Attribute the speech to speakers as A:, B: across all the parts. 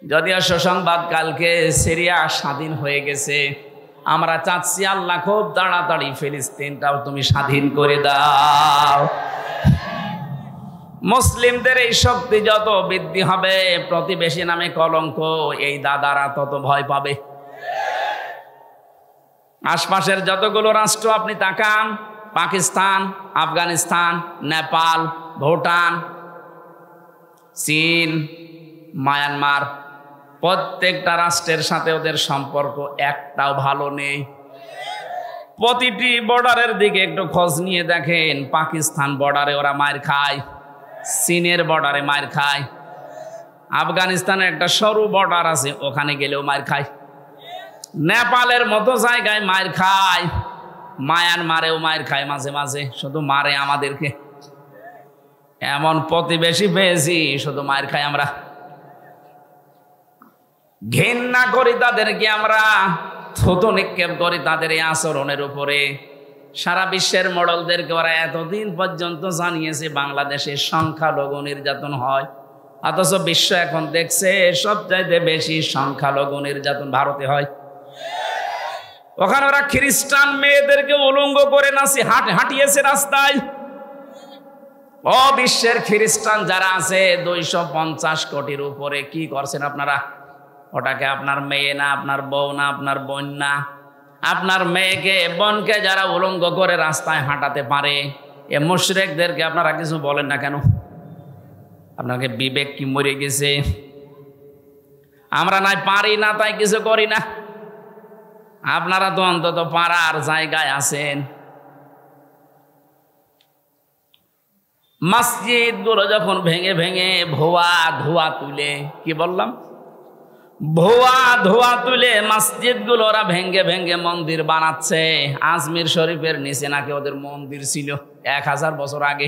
A: যদিও সুসংবাদ, কালকে সিরিয়া স্বাধীন হয়ে গেছে। আমরা চাচ্ছি আল্লাহ খুব তাড়াতাড়ি ফিলিস্তিনটাও তুমি স্বাধীন করে দাও। মুসলিমদের এই শক্তি যত বৃদ্ধি হবে, প্রতিবেশী নামে কলঙ্ক, এই দাদারা তত ভয় পাবে। আশপাশের যতগুলো রাষ্ট্র আপনি তাকান, পাকিস্তান, আফগানিস্তান, নেপাল, ভুটান, চীন, মায়ানমার, প্রত্যেকটা রাষ্ট্রের সাথে ওদের সম্পর্ক একটাও ভালো নেই। প্রতিটি বর্ডারের দিকে একটু খোঁজ নিয়ে দেখেন, পাকিস্তান বর্ডারে ওরা মার খায়, চীনের বর্ডারে মার খায়, আফগানিস্তানের একটা সরু বর্ডার আছে ওখানে গেলেও মার খায়, নেপালের মতো জায়গায় মার খায়, মায়ানমারেও মার খায় মাঝে মাঝে, শুধু মারে আমাদেরকে। এমন প্রতিবেশী পেয়েছি, শুধু মার খাই আমরা, ঘৃণা করি তাদেরকে, আমরা থুতু নিক্ষেপ করি তাদের এই আচরণের উপরে। সারা বিশ্বের মডেলদেরকে ওরা এতদিন পর্যন্ত জানিয়েছে বাংলাদেশে সংখ্যালঘু নির্যাতন হয়, অথচ বিশ্ব এখন দেখছে সবচাইতে বেশি সংখ্যালঘু নির্যাতন ভারতে হয়। ওখানে ওরা খ্রিস্টান মেয়েদেরকে উলঙ্গ করে নাচি হাঁটিয়েছে রাস্তায়। ও বিশ্বের খ্রিস্টান যারা আছে 250 কোটির উপরে, কি করছেন আপনারা? ওটাকে আপনার মেয়ে না, আপনার বউ না, আপনার বোন না, আপনার মেয়েকে বোনকে যারা উলঙ্গ করে রাস্তায় হাঁটাতে পারে, এ মুশরিকদেরকে আপনারা কিছু বলেন না কেন? আপনাকে বিবেক কি মরে গেছে? আমরা নাই পারি না তাই কিছু করি না, আপনারা তো অন্তত পারার জায়গায় আছেন। মসজিদ গুলো যখন ভেঙে ভেঙে ভুয়া ধোয়া তুলে, কি বললাম, ভুয়া ধোয়া তুলে মসজিদ গুলো ওরা ভেঙ্গে ভেঙ্গে মন্দির বানাচ্ছে। আজমির শরীফের নিচে নাকি ওদের মন্দির ছিল 1000 বছর আগে।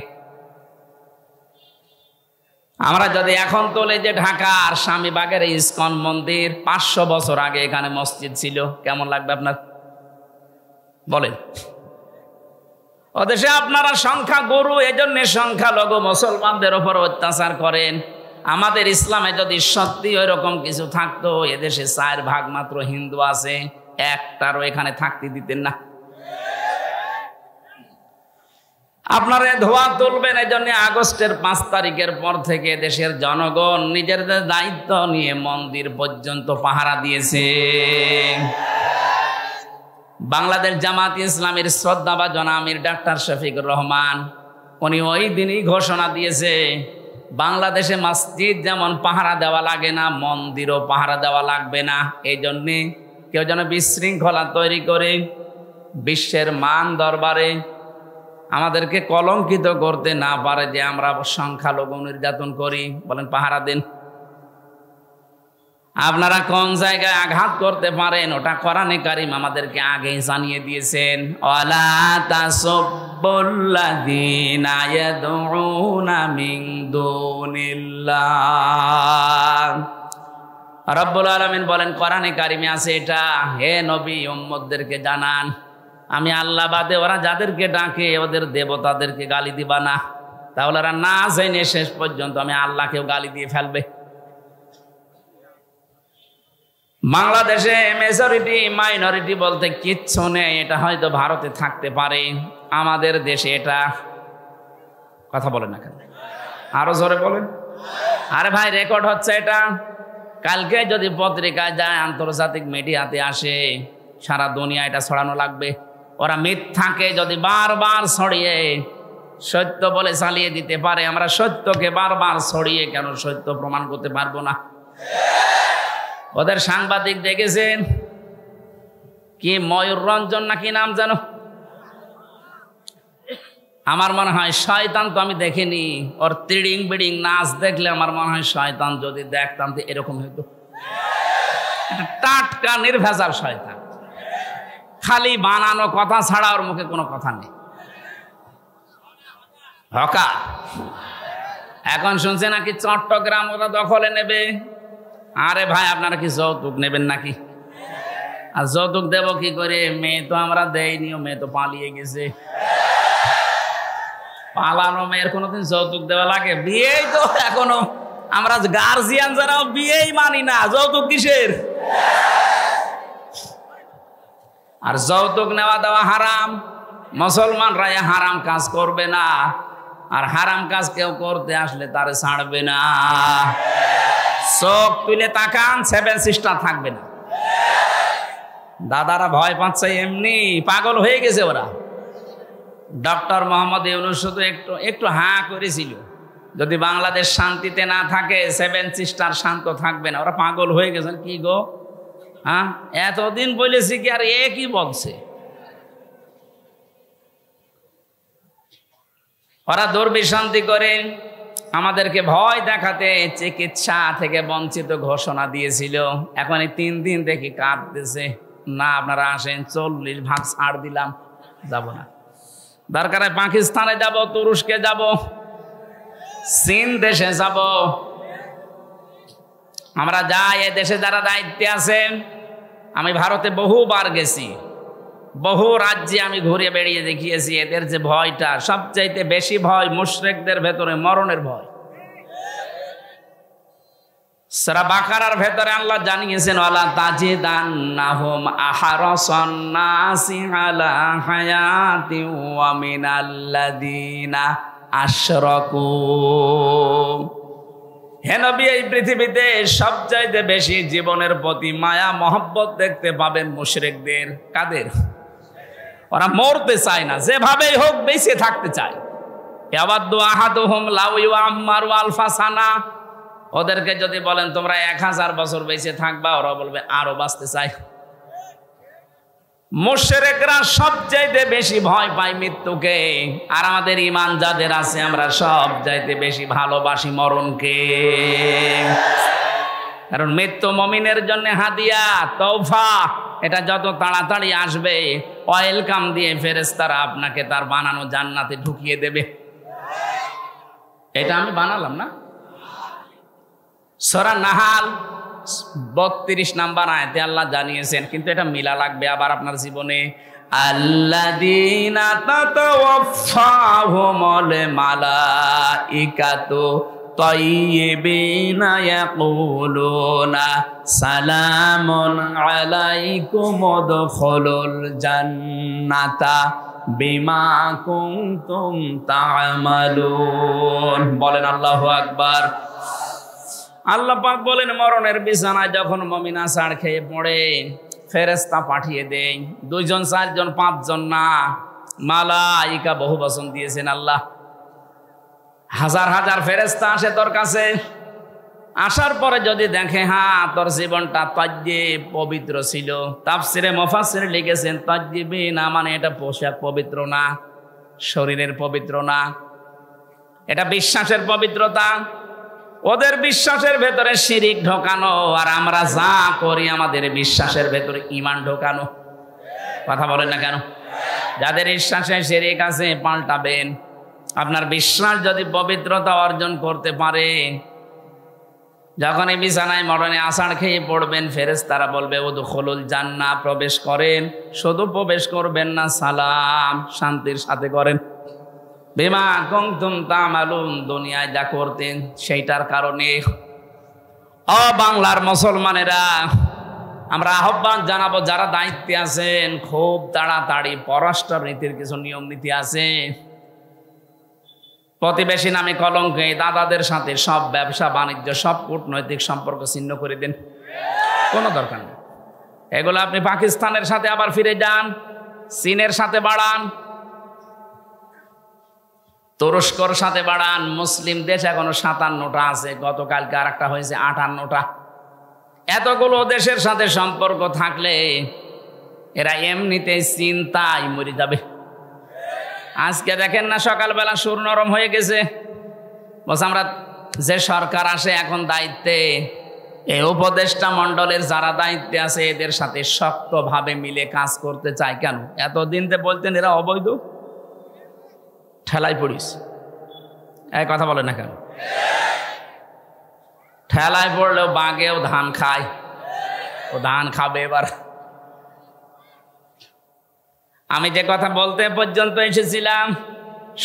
A: আমরা যদি এখন তোলে যে ঢাকার স্বামীবাগের ইসকন মন্দির 500 বছর আগে এখানে মসজিদ ছিল, কেমন লাগবে আপনার বলেন? ওদেশে আপনারা সংখ্যা গরু, এজন্য সংখ্যালঘু মুসলমানদের উপর অত্যাচার করেন। আমাদের ইসলামে যদি সত্যি ওই রকম কিছু থাকতো, এদেশে 4 ভাগ মাত্র হিন্দু আছে, একটারও এখানে থাকতে দিতেন না। আপনারা ধোয়া তুলবেন, এই জন্য আগস্টের 5 তারিখের পর থেকে দেশের জনগণ নিজেদের দায়িত্ব নিয়ে মন্দির পর্যন্ত পাহারা দিয়েছে। বাংলাদেশ জামাত ইসলামের শ্রদ্ধাভাজন আমির ডাক্তার শফিকুর রহমান, উনি ওই দিনই ঘোষণা দিয়েছে, বাংলাদেশে মসজিদ যেমন পাহারা দেওয়া লাগে না, মন্দিরও পাহারা দেওয়া লাগবে না। এই জন্যে কেউ যেন বিশৃঙ্খলা তৈরি করে বিশ্বের মান দরবারে আমাদেরকে কলঙ্কিত করতে না পারে যে আমরা সংখ্যালঘু নির্যাতন করি। বলেন পাহারা দেন। আপনারা কোন জায়গায় আঘাত করতে পারেন ওটা কোরআনে কারীম আমাদেরকে আগেই জানিয়ে দিয়েছেন। ওয়ালা তাসুবুল্লাযীনা ইয়াদউনা মিন দুনিল্লাহ। রব্বুল আলামিন বলেন কোরআনে কারীমে আছে এটা, হে নবী উম্মতদেরকে জানান, আমি আল্লাহ বাদে ওরা যাদেরকে ডাকে ওদের দেবতাদেরকে গালি দিবা না, তাহলে ওরা না জেনে শেষ পর্যন্ত আমি আল্লাহকেও গালি দিয়ে ফেলবে। বাংলাদেশে মেজরিটি মাইনরিটি বলতে কিচ্ছু নেই, এটা হয়তো ভারতে থাকতে পারে, আমাদের দেশে এটা। কথা বলেন না কেন? আরো জোরে বলেন। আরে ভাই রেকর্ড হচ্ছে এটা, কালকে যদি পত্রিকায় যায়, আন্তর্জাতিক মিডিয়াতে আসে, সারা দুনিয়া এটা ছড়ানো লাগবে। ওরা মিথ্যাকে যদি বারবার ছড়িয়ে সত্য বলে চালিয়ে দিতে পারে, আমরা সত্যকে বারবার ছড়িয়ে কেন সত্য প্রমাণ করতে পারবো না? ওদের সাংবাদিক দেখেছেন কি, ময়ূর রঞ্জন নাকি নাম জানো, আমার মনে হয় শয়তান, তো আমি দেখিনি, ওর তিড়িং বিড়িং নাচ দেখলে আমার মনে হয় শয়তান যদি দেখতাম তো এরকম হইতো। টাটকা নির্ভেজাল শয়তান, খালি বানানো কথা ছাড়া ওর মুখে কোনো কথা নেই। হকা এখন শুনছে নাকি চট্টগ্রাম ওরা দখলে নেবে। আরে ভাই আপনারা কি যৌতুক নেবেন নাকি? আর যৌতুক দেব কি করে? মেয়ে তো আমরা দেইনি, মেয়ে তো পালিয়ে গেছে। পালানো মেয়ের কোনোদিন যৌতুক দেওয়া লাগে? বিয়েই তো এখনো আমরা গার্জিয়ান যারাও বিয়েই মানি না, যৌতুক কিসের? আর যৌতুক নেওয়া দেওয়া হারাম। মুসলমানরা হারাম কাজ করবে না, আর হারাম কাজ কেউ করতে আসলে তারে ছাড়বে না। চোখ তুলে তাকান, 7 সিস্টার থাকবে না। দাদারা ভয় পাচ্ছে, এমনি পাগল হয়ে গেছে ওরা। ডক্টর মোহাম্মদ ইউনূস শুধু একটু হাঁ করেছিল, যদি বাংলাদেশ শান্তিতে না থাকে 7 সিস্টার শান্ত থাকবে না। ওরা পাগল হয়ে গেছেন। কি গো, হ্যাঁ এতদিন বলেছি কি আর একই বলছে। ওরা দুর্বিশান্তি করে আমাদেরকে ভয় দেখাতে চিকিৎসা থেকে বঞ্চিত ঘোষণা দিয়েছিল। এখন এই 3 দিন দেখি কাঁদতেছে, না আপনারা আসেন, 40 ভাগ ছাড় দিলাম, যাব না। দরকারে পাকিস্তানে যাব, তুরস্কে যাব, চীন দেশে যাব। আমরা যাই, এই দেশে যারা দায়িত্বে আছেন, আমি ভারতে বহুবার গেছি, বহু রাজ্যে আমি ঘুরে বেড়িয়ে দেখিয়েছি। এদের যে ভয়টা, সবচাইতে বেশি ভয় মুশরিকদের ভেতরে মরণের ভয়। সূরা বাকারার ভেতরে আল্লাহ জানিয়েছেন, ওয়ালা তাজিদান্নাহুম আহরাসান নাসি আলা হায়াতিন ওয়া মিনাল্লাযিনা আশরাকু। হে নবী, এই পৃথিবীতে সবচাইতে বেশি জীবনের প্রতি মায়া মহব্বত দেখতে পাবেন মুশরিকদের। কাদের? ওরা মরতে চায় না, যেভাবেই হোক বেঁচে থাকতে চায়। ইয়াওয়াদ্দু আহাদুহুম লাউ ইউআম্মারু আলফা সানা। ওদেরকে যদি বলেন তোমরা 1000 বছর বেঁচে থাকবা, ওরা বলবে আরো বাঁচতে চায়। মুশরিকরা সবচাইতে বেশি ভয় পায় মৃত্যুকে, আর আমাদের ঈমান যাদের আছে আমরা সবচাইতে বেশি ভালোবাসি মরণকে। কারণ মৃত্যু মুমিনের জন্য হাদিয়া, তওফা। এটা যত তাড়াতাড়ি আসবে, ওয়েলকাম দিয়ে ফেরেশতারা আপনাকে তার বানানো জান্নাতে ঢুকিয়ে দেবে। এটা আমি বানালাম না। সূরা নাহাল 32 নম্বর আয়াতে আল্লাহ জানিয়েছেন, কিন্তু এটা মিলা লাগবে আবার আপনার জীবনে। আল্লাযীনা তাতাওয়াফাহুমুল মালাইকাতু তাইয়্যিবিনা ইয়াকুলুনা সালামুন আলাইকুম উদখুলুল জান্নাতা বিমা কুনতুম তা'মালুন। বলেন আল্লাহু আকবার। আল্লাহ পাক বলেন, মরণের বিছানায় যখন মুমিন আছাড় খেয়ে পড়ে, ফেরেশতা পাঠিয়ে দেয়। 2 জন 4 জন 5 জন না, মালাইকা বহু বচন দিয়েছেন আল্লাহ। হাজার হাজার ফেরেশতা আসে তোর কাছে। আসার পরে যদি দেখে হ্যাঁ তোর জীবনটা তাজ্জিব পবিত্র ছিল, তাফসিরে মুফাসসির লিখেছেন তাজ্জিবি না মানে এটা পোশাক পবিত্র না, শরীরের পবিত্র না, এটা বিশ্বাসের পবিত্রতা। ওদের বিশ্বাসের ভেতরে শিরিক ঢোকানো, আর আমরা যা করি আমাদের বিশ্বাসের ভেতরে ঈমান ঢোকানো। কথা বলেন না কেন? যাদের বিশ্বাসে শিরিক আছে পাল্টাবেন। আপনার বিশ্বাস যদি পবিত্রতা অর্জন করতে পারে, যখন এই বিছানায় মরণে আষাঢ় খেয়ে পড়বেন, ফেরেশতারা বলবে উদখুলুল জান্নাহ, প্রবেশ করেন। শুধু প্রবেশ করবেন না, সালাম শান্তির সাথে করেন। বিমা কুনতুম তা'মালুন, দুনিয়ায় যা করতেন সেইটার কারণে। ও বাংলার মুসলমানেরা, আমরা আহ্বান জানাবো যারা দায়িত্বে আছেন, খুব তাড়াতাড়ি পররাষ্ট্র নীতির কিছু নিয়ম নীতি আছে। প্রতিবেশী নামে কলঙ্ক, দাদাদের সাথে সব ব্যবসা বাণিজ্য সব কূটনৈতিক সম্পর্ক ছিন্ন করে দেন, কোনো দরকার নেই। এগুলো আপনি পাকিস্তানের সাথে আবার ফিরে যান, চীনের সাথে বাড়ান, তুরস্কর সাথে বাড়ান। মুসলিম দেশ এখনো 57টা আছে, গতকালকে আর একটা হয়েছে 58টা। এতগুলো দেশের সাথে সম্পর্ক থাকলে এরা এমনিতেই চিন্তায় মরে যাবে। আজকে দেখেন না, সকালবেলা সুর নরম হয়ে গেছে। বস আমরা যে সরকার আসে এখন দায়িত্বে, এই উপদেষ্টা মণ্ডলের যারা দায়িত্বে আছে এদের সাথে শক্তভাবে মিলে কাজ করতে চায়। কেন? এতদিন তো বলতেন এরা অবৈধ, ঠেলায় পড়িস। এই কথা বলে না কেন? ঠেলায় পড়লেও বাঘেও ধান খায়, ও ধান খাবে এবার। আমি যে কথা বলতে পর্যন্ত এসেছিলাম,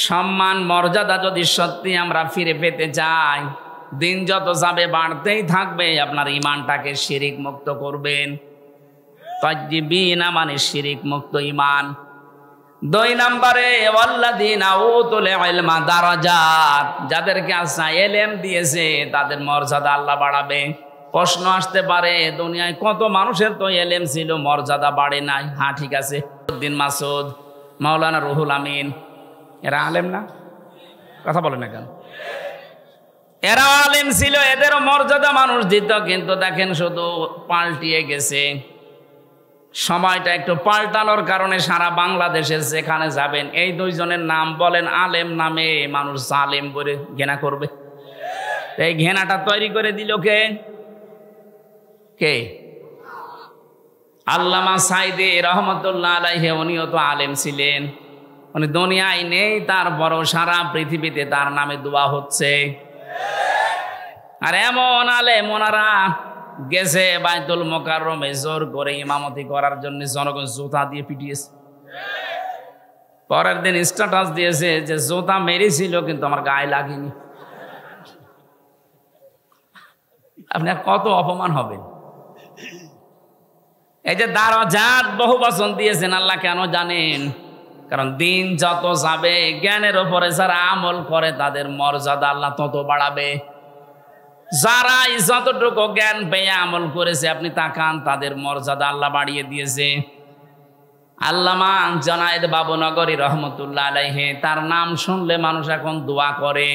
A: সম্মান মর্যাদা যদি সত্যি আমরা ফিরে পেতে চাই, দিন যত যাবে বাড়তেই থাকবে, আপনার ইমানটাকে শিরিক মুক্ত করবেন। তাজ্জিবিনা মানে শিরিক মুক্ত ইমান। 2 নম্বরে ওয়াল্লাযীনা উতুল ইলমা দারাজাত, যাদেরকে আল্লাহ ইলম দিয়েছে তাদের মর্যাদা আল্লাহ বাড়াবে। প্রশ্ন আসতে পারে, দুনিয়ায় কত মানুষের তো ইলম ছিল, মর্যাদা বাড়ে নাই। হ্যাঁ ঠিক আছে, উদ্দিন মাসুদ, মাওলানা রুহুল আমিন, এরা আলেম না? কথা বলে না কেন? এরা আলেম ছিল, এদেরও মর্যাদা মানুষ দিত, কিন্তু দেখেন শুধু পাল্টিয়ে গেছে। সময়টা একটু পাল্টানোর কারণে সারা বাংলাদেশে যেখানে যাবেন এই 2 জনের নাম বলেন, আলেম নামে মানুষ জালেম বলে ঘৃণা করবে। এই ঘৃণাটা তৈরি করে দিল কে? কে? আল্লামা সাইদি রহমতুল্লাহ আলাইহি, উনিও তো আলেম ছিলেন। উনি দুনিয়ায় নেই, তারপরও সারা পৃথিবীতে তার নামে দোয়া হচ্ছে। আর এমন আলেম, ওনারা গেছে বাইতুল মোকাররমে জোর করে ইমামতি করার জন্য, জনগণ জুতা দিয়ে পিটিয়েছে। পরের দিন স্ট্যাটাস দিয়েছে যে জুতা মেরেছিল কিন্তু আমার গায়ে লাগেনি। আপনি কত অপমান হবেন? এই যে দারাজাত বহু বচন দিয়েছেন আল্লাহ, কেন জানেন? কারণ দিন যত যাবে, জ্ঞানের উপরে যারা আমল করে তাদের মর্যাদা আল্লাহ তত বাড়াবে। যারা যতটুকু জ্ঞান পেয়ে আমল করেছে, আপনি তাকান, তাদের মর্যাদা আল্লাহ বাড়িয়ে দিয়েছে। আল্লামা জনায়েদ বাবুনগরী রহমতুল্লাহ আলাইহি, তার নাম শুনলে মানুষ এখন দোয়া করে।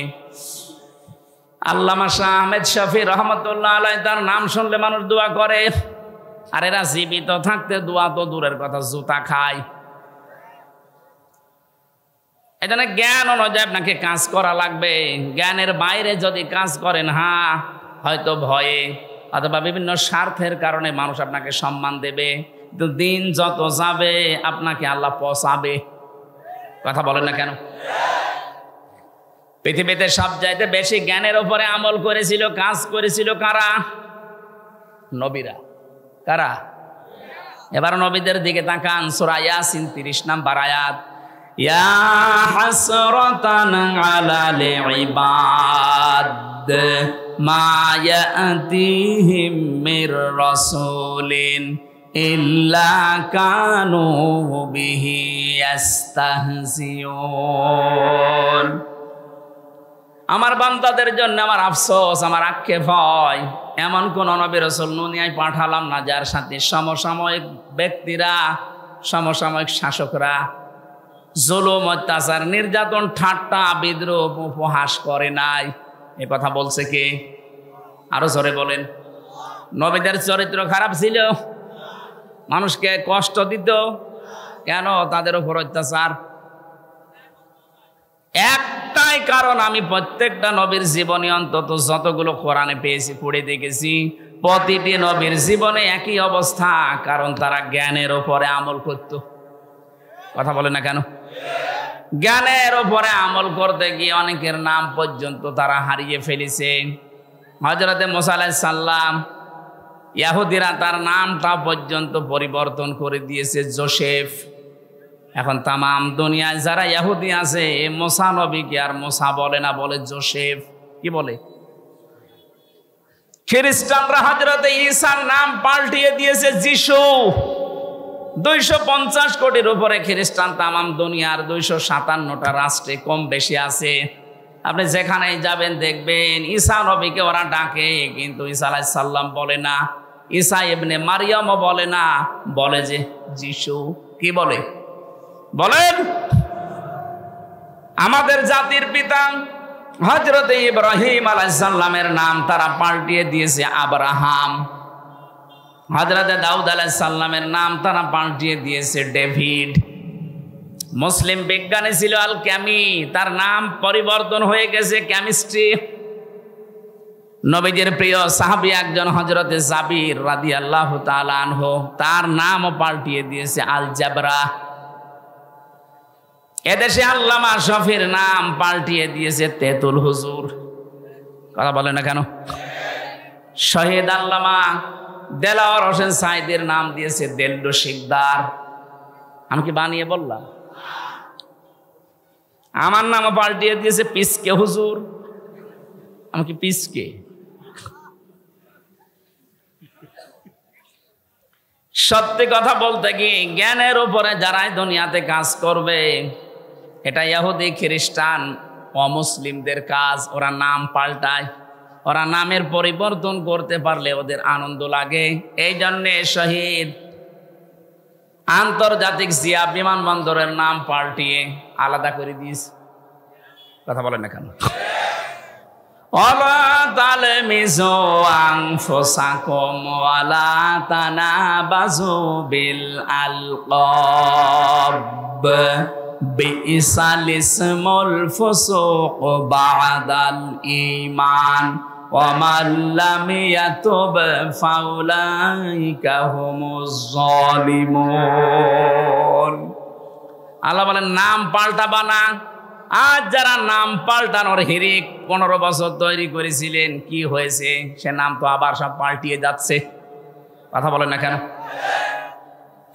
A: আল্লামা শাহ আহমেদ শফি রহমতুল্লাহ আলাইহি, তার নাম শুনলে মানুষ দোয়া করে। আর এরা জীবিত থাকতে দোয়া তো দূরের কথা, জুতা খায়। এজন্য জ্ঞান অনুযায়ী আপনাকে কাজ করা লাগবে। জ্ঞানের বাইরে যদি কাজ করেন, হ্যাঁ হয়তো ভয়ে অথবা বিভিন্ন স্বার্থের কারণে মানুষ আপনাকে সম্মান দেবে, কিন্তু দিন যত যাবে আপনাকে আল্লাহ পচাবে। কথা বলেন না কেন? পৃথিবীতে সবচাইতে বেশি জ্ঞানের উপরে আমল করেছিল, কাজ করেছিল কারা? নবীরা। কারা? এবার নবীদের দিকে তাকান, সূরা ইয়াসিন 30 নম্বর আয়াত। ইয়া হাসরাতান আলাল ইবাদ মা ইয়াতিহিম মির রাসূলিন ইল্লা কানু বিহি ইস্তাহজিউন। আমার বান্দাদের জন্য আমার আফসোস, আমার আক্ষেপ হয়, এমন কোন নবী রাসূল দুনিয়ায় পাঠালাম না যার সাথে সমসাময়িক ব্যক্তিরা, সমসাময়িক শাসকরা জুলুম, অত্যাচার, নির্যাতন, ঠাট্টা, বিদ্রূপ, উপহাস করে নাই। এ কথা বলছে কে? আরো জোরে বলেন। নবীদের চরিত্র খারাপ ছিল, মানুষকে কষ্ট দিত। কেন? তাদের উপর অত্যাচার। একটাই কারণ, আমি প্রত্যেকটা নবীর জীবনে অন্তত যতগুলো কোরআনে পেয়েছি, পড়ে দেখেছি, প্রতিটি নবীর জীবনে একই অবস্থা, কারণ তারা জ্ঞানের উপরে আমল করত। কথা বলে না কেন? জ্ঞানের উপরে আমল করতে গিয়ে অনেকের নাম পর্যন্ত তারা হারিয়ে ফেলেছে। হযরতে মুসা আলাইহিস সালাম, ইহুদিরা তার নামটা পর্যন্ত পরিবর্তন করে দিয়েছে জোসেফ। এখন তামাম দুনিয়ায় যারা ইহুদি আছে, মুসা নবীকে আর মুসা বলে না, বলে জোসেফ। কি বলে? খ্রিস্টানরা হযরতে ঈসার নাম পাল্টিয়ে দিয়েছে যিশু। 250 কোটির উপরে খ্রিস্টান তামাম দুনিয়ার 257টা রাষ্ট্রে কম বেশি আছে। আপনি যেখানেই যাবেন দেখবেন ঈসা নবীকে ওরা ডাকে, কিন্তু ঈসা আলাইহিস সালাম বলে না, ঈসা ইবনে মারিয়ামও বলে না, বলে যে যিশু। কি বলে? বলেন। আমাদের জাতির পিতা হযরতে ইব্রাহিম আলাইহিস সালামের নাম তারা পাল্টিয়ে দিয়েছে আব্রাহাম। হযরতে দাউদ আলাইহিস সালামের নাম তারা পাল্টিয়ে দিয়েছে ডেভিড। মুসলিম বিজ্ঞানী ছিল আল ক্যামি, তার নাম পরিবর্তন হয়ে গেছে কেমিস্ট্রি। নবীজির প্রিয় সাহাবী একজন হযরতে জাবির রাদিয়াল্লাহু তাআলা আনহু, তার নামও পাল্টিয়ে দিয়েছে আল জাবরা। এদেশে আল্লামা শফির নাম পাল্টিয়ে দিয়েছে তেতুল হুজুর। কথা বলে না কেন? শহীদ আল্লামা দেলাওয়ার হোসেন সাইদির নাম দিয়েছে দেল্ডু শিকদার। আমি কি বানিয়ে বললাম? আমার নামও পাল্টিয়ে দিয়েছে পিসকে হুজুর। আমাকে পিসকে। সত্যি কথা বলতে কি, জ্ঞানের উপরে যারাই দুনিয়াতে কাজ করবে, এটা ইহুদি খ্রিস্টান অমুসলিমদের কাজ। ওরা নাম পাল্টায়, ওরা নামের পরিবর্তন করতে পারলে ওদের আনন্দ লাগে। এই জন্যে শহীদ আন্তর্জাতিক জিয়া বিমানবন্দরের নাম পাল্টিয়ে আলাদা করে দিয়েছে। কথা বলেন না কেন? ওয়ালা তালমিজু আনফুসাকুম ওয়ালা তানাবাজু বিল আলকাব বিইসাল ইসমুল ফুসুক বাদাল ঈমান ওয়া মান লাম ইয়াতুব ফাউলাইকা হুমুজ জালিমুন। আল্লাহ বলেন নাম পাল্টাবা না। আজ যারা নাম পাল্টানোর হিরিক 15 বছর তৈরি করেছিলেন, কি হয়েছে? সে নাম তো আবার সব পাল্টিয়ে যাচ্ছে। কথা বলেন না কেন?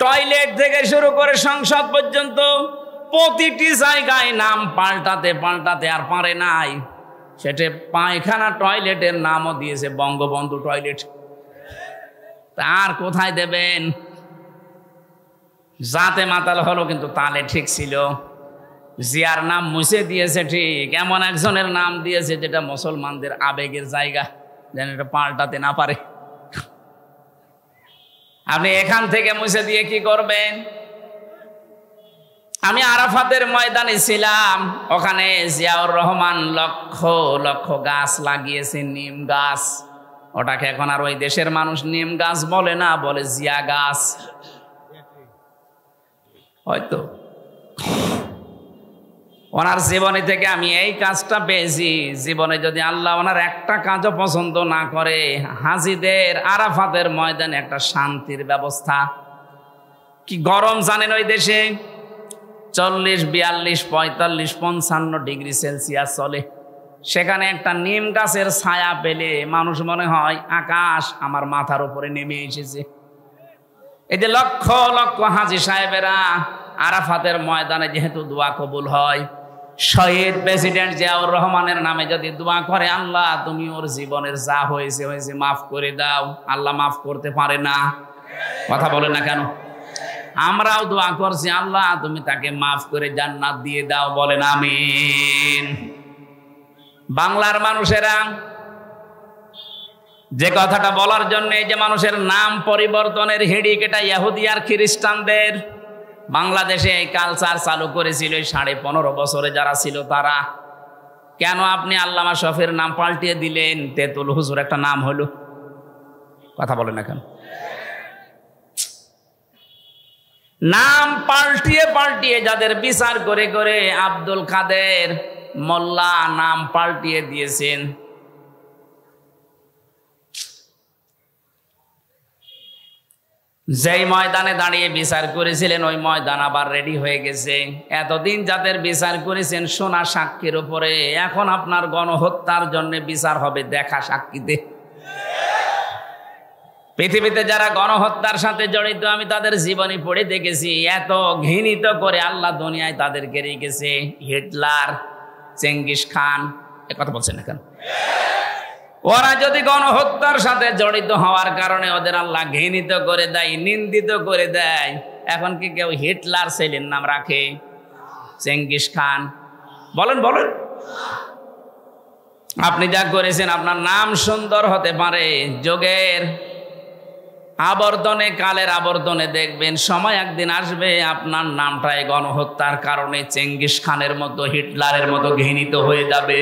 A: টয়লেট থেকে শুরু করে সংসদ পর্যন্ত প্রতিটি জায়গায় নাম পাল্টাতে পাল্টাতে আর পারে নাই। সেটা পায়খানা টয়লেটের নামও দিয়েছে বঙ্গবন্ধু টয়লেট। তার কোথায় দেবেন? জাতে মাতাল হলো কিন্তু তালে ঠিক ছিল। জিয়ার নাম মুছে দিয়েছে ঠিক, এমন একজনের নাম দিয়েছে যেটা মুসলমানদের আবেগের জায়গা, যেন এটা পাল্টাতে না পারে। আপনি এখান থেকে মুছে দিয়ে কি করবেন? আমি আরাফাতের ময়দানে ছিলাম, ওখানে জিয়াউর রহমান লক্ষ লক্ষ গাছ লাগিয়েছে, নিম গাছ। ওটাকে এখন আর ওই দেশের মানুষ নিম গাছ বলে না, বলে জিয়া গাছ। হয়তো ওনার জীবনী থেকে আমি এই কাজটা পেয়েছি। জীবনে যদি আল্লাহ ওনার একটা কাজও পছন্দ না করে, হাজিদের আরাফাতের ময়দানে একটা শান্তির ব্যবস্থা। কি গরম জানেন ওই দেশে? 40, 42, 45, 55 ডিগ্রি সেলসিয়াস চলে। সেখানে একটা নিম গাছের ছায়া পেলে মানুষ মনে হয় আকাশ আমার মাথার উপরে নেমে এসেছে। এই যে লক্ষ লক্ষ হাজি সাহেবেরা আরাফাতের ময়দানে যেহেতু দোয়া কবুল হয়, শহীদ প্রেসিডেন্ট জিয়াউর রহমানের নামে যদি দোয়া করে, আল্লাহ তুমি ওর জীবনের যা হয়েছে হয়েছে মাফ করে দাও, আল্লাহ মাফ করতে পারে না। কথা বলে না কেন? আমরাও দোয়া করছি, আল্লাহ তুমি তাকে মাফ করে জান্নাত দিয়ে দাও। বলেন আমিন। বাংলার মানুষেরা যে কথাটা বলার জন্য এই যে মানুষের নাম পরিবর্তনের হিড়িক, এটা ইহুদি আর খ্রিস্টানদের। বাংলাদেশে এই কালচার চালু করেছিল 15.5 বছরে যারা ছিল তারা। কেন আপনি আল্লামা শফির নাম পাল্টিয়ে দিলেন? তেতুল হুজুর একটা নাম হলো। কথা বলেন না কেন? নাম পাল্টিয়ে পাল্টিয়ে যাদের বিচার করে করে আব্দুল কাদের মোল্লা নাম পাল্টিয়ে দিয়েছেন। যেই ময়দানে দাঁড়িয়ে বিচার করেছিলেন ওই ময়দান আবার রেডি হয়ে গেছে। এতদিন যাদের বিচার করেছেন সোনা সাক্ষীর উপরে, এখন আপনার গণহত্যার জন্য বিচার হবে দেখা সাক্ষীতে। পৃথিবীতে যারা গণহত্যার সাথে জড়িত আমি তাদের জীবনী পড়ে দেখেছি। এত ঘৃণিত করে আল্লাহ দুনিয়ায় তাদেরকে রেখেছে। হিটলার, চেঙ্গিস খান, এ কথা বলছেন না কেন? ওরা যদি গণহত্যার সাথে জড়িত হওয়ার কারণে ওদের আল্লাহ ঘৃণিত করে দেয়, নিন্দিত করে দেয়, এখন কি কেউ হিটলার ছেলের নাম রাখে? Genghis Khan? বলেন বলেন। আপনি যা করেছেন আপনার নাম সুন্দর হতে পারে, যোগের আবর্তনে কালের আবর্তনে দেখবেন সময় একদিন আসবে আপনার নামটাই গণহত্যার কারণে চেঙ্গিস খানের মতো, হিটলারের মতো ঘৃণিত হয়ে যাবে।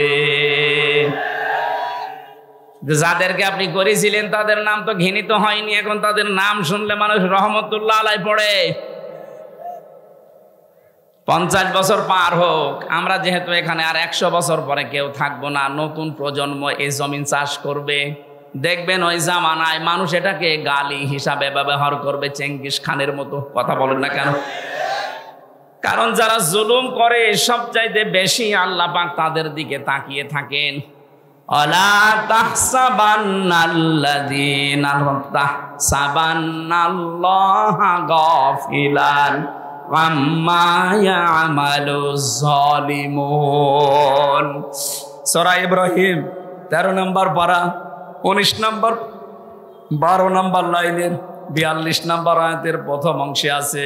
A: যাদেরকে আপনি করেছিলেন তাদের নাম তো ঘৃণিত হয়নি, এখন তাদের নাম শুনলে মানুষ রহমতুল্লাহ আলাই পড়ে। 50 বছর পার হোক, আমরা যেহেতু এখানে আর 100 বছর পরে কেউ থাকবো না, নতুন প্রজন্ম এই জমিন চাষ করবে। দেখবেন ওই জামানায় মানুষ এটাকে গালি হিসাবে ব্যবহার করবে, চেঙ্গিস খানের মতো। কথা বলেন না কেন? কারণ যারা জুলুম করে সবচাইতে বেশি আল্লাহ পাক তাদের দিকে তাকিয়ে থাকেন। অলা তাহসাবান্নাল্লাযীনা তাহসাবান্নাল্লাহা গাফিলান আম্মা ইয়ামালুজ জালিমুন। সূরা ইব্রাহিম 13 নম্বর পারা 19 নম্বর 12 নম্বর লাইনের 42 নম্বর আয়াতের প্রথম অংশে আছে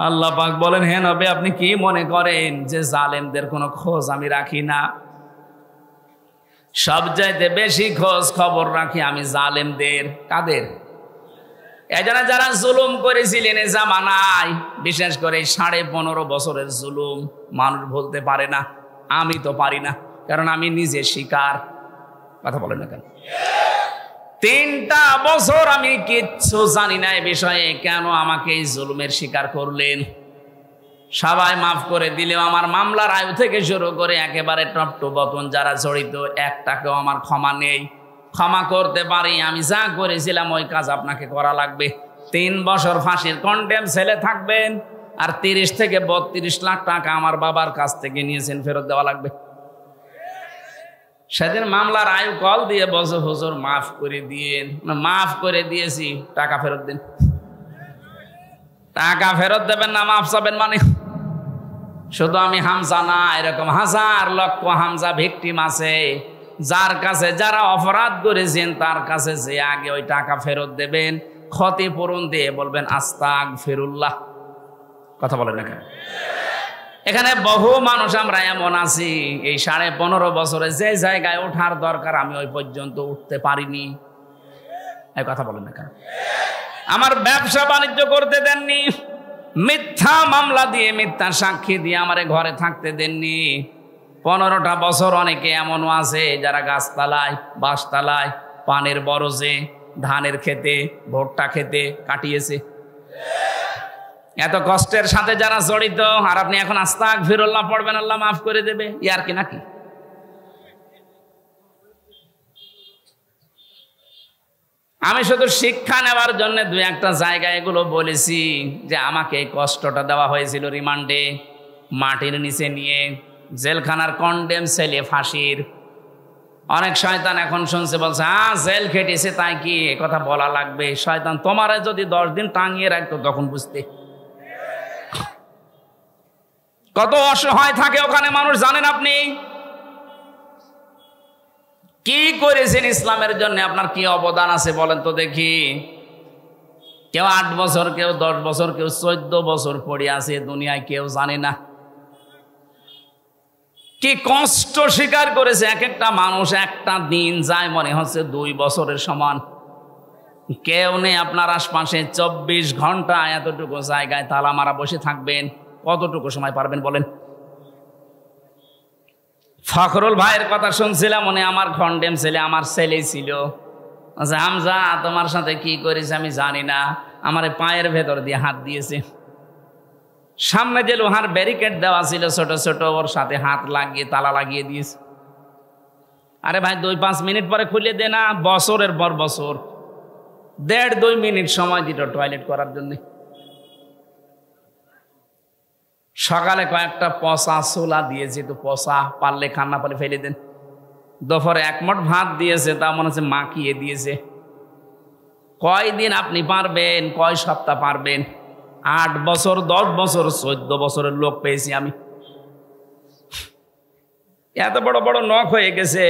A: আল্লাহ পাক বলেন, হে নবী আপনি কি মনে করেন যে জালেমদের কোনো খোঁজ আমি রাখি না? সবচাইতে বেশি খোঁজ খবর রাখি আমি জালেমদের। কাদের? এজন্য যারা জুলুম করেছিলেন এ জামানায়, বিশেষ করে 15.5 বছরের জুলুম মানুষ বলতে পারে না, আমি তো পারি না, কারণ আমি নিজে শিকার। কথা বলেন না কেন? 3টা বছর আমি কিচ্ছু জানি না এই বিষয়ে, কেন আমাকে এই জুলুমের শিকার করলেন? সবাই মাফ করে দিলেও আমার মামলার আয়ু থেকে শুরু করে একেবারে টপ টু বটন যারা জড়িত, একটাকেও আমার ক্ষমা নেই। ক্ষমা করতে পারি, আমি যা করেছিলাম ওই কাজ আপনাকে করা লাগবে। 3 বছর ফাঁসির কন্ডেম ছেলে থাকবেন, আর 30 থেকে 32 লাখ টাকা আমার বাবার কাছ থেকে নিয়েছেন, ফেরত দেওয়া লাগবে। সেদিন মামলার আয়ু কল দিয়ে বলছে, হুজুর মাফ করে দিয়েন। মাফ করে দিয়েছি, টাকা ফেরত দিন। টাকা ফেরত দেবেন না, মাফ চাবেন মানে? শুধু আমি হামজা না, এরকম হাজার লক্ষ হামজা ভিকটিম আছে, যার কাছে যারা অপরাধ করেছেন তার কাছে যে আগে ওই টাকা ফেরত দেবেন, ক্ষতিপূরণ দিয়ে বলবেন আস্তাগফিরুল্লাহ। কথা বলেন না কেন? এখানে বহু মানুষ আমরা এমন আছি, এই 15.5 বছরে যে জায়গায় ওঠার দরকার আমি ওই পর্যন্ত উঠতে পারিনি। এই কথা বলেন না কেন? আমার ব্যবসা বাণিজ্য করতে দেননি, মিথ্যা মামলা দিয়ে মিথ্যা সাক্ষী দিয়ে আমারে ঘরে থাকতে দেননি। 15টা বছর অনেকে এমনও আছে যারা গাছতলায়, বাঁশতলায়, পানের বরজে, ধানের খেতে, ভুট্টা খেতে কাটিয়েছে। এত কষ্টের সাথে যারা জড়িত, আর আপনি এখন আস্তাগফিরুল্লাহ পড়বেন আল্লাহ মাফ করে দেবে, ইয়ার কি নাকি? আমি শুধু শিক্ষা নেওয়ার জন্য 2-1টা জায়গায় এগুলো বলেছি যে আমাকে এই কষ্টটা দেওয়া হয়েছিল রিমান্ডে, মাটির নিচে নিয়ে, জেলখানার কন্ডেম ছেলে ফাঁসির। অনেক শয়তান এখন শুনছে, বলছে জেল খেটেছে তাই কি এ কথা বলা লাগবে? শয়তান তোমারে যদি 10 দিন টাঙিয়ে রাখতো তখন বুঝতে। কত অসহায় থাকে ওখানে মানুষ জানেন আপনি? কি করেছেন ইসলামের জন্য, আপনার কি অবদান আছে বলেন তো দেখি। কেউ 8 বছর, কেউ 10 বছর, কেউ 14 বছর পড়ে আছে দুনিয়ায়, কেউ জানে না কি কষ্ট স্বীকার করেছে। এক একটা মানুষ, একটা দিন যায় মনে হচ্ছে 2 বছরের সমান। কেউ নেই আপনার আশপাশে, 24 ঘন্টা এতটুকু জায়গায় তালা মারা বসে থাকবেন, কতটুকু সময় পারবেন বলেন? ফখরুল ভাইয়ের কথা শুনছিলাম, মনে আমার কন্ডেম ছেলে আমার ছেলে ছিল। আচ্ছা হামজা তোমার সাথে কি করেছে আমি জানি না, আমার পায়ের ভেতর দিয়ে হাত দিয়েছে। সামনে যে লোহার ব্যারিকেড দেওয়া ছিল ছোট ছোট, ওর সাথে হাত লাগিয়ে তালা লাগিয়ে দিয়েছে। আরে ভাই 2-5 মিনিট পরে খুলে দে না, বছরের পর বছর 1.5-2 মিনিট সময় দিল টয়লেট করার জন্য। সকালে কয়েকটা পচা ছোলা দিয়েছে, তো পচা পারলে খান, না পারলে ফেলে দেন। দুপুরে 1 মুঠ ভাত দিয়েছে, তা মনে হচ্ছে মাখিয়ে দিয়েছে। কয়দিন আপনি পারবেন, কয় সপ্তাহ পারবেন? 8 বছর, 10 বছর, 14 বছরের লোক পেয়েছি আমি। এত বড় বড় নখ হয়ে গেছে,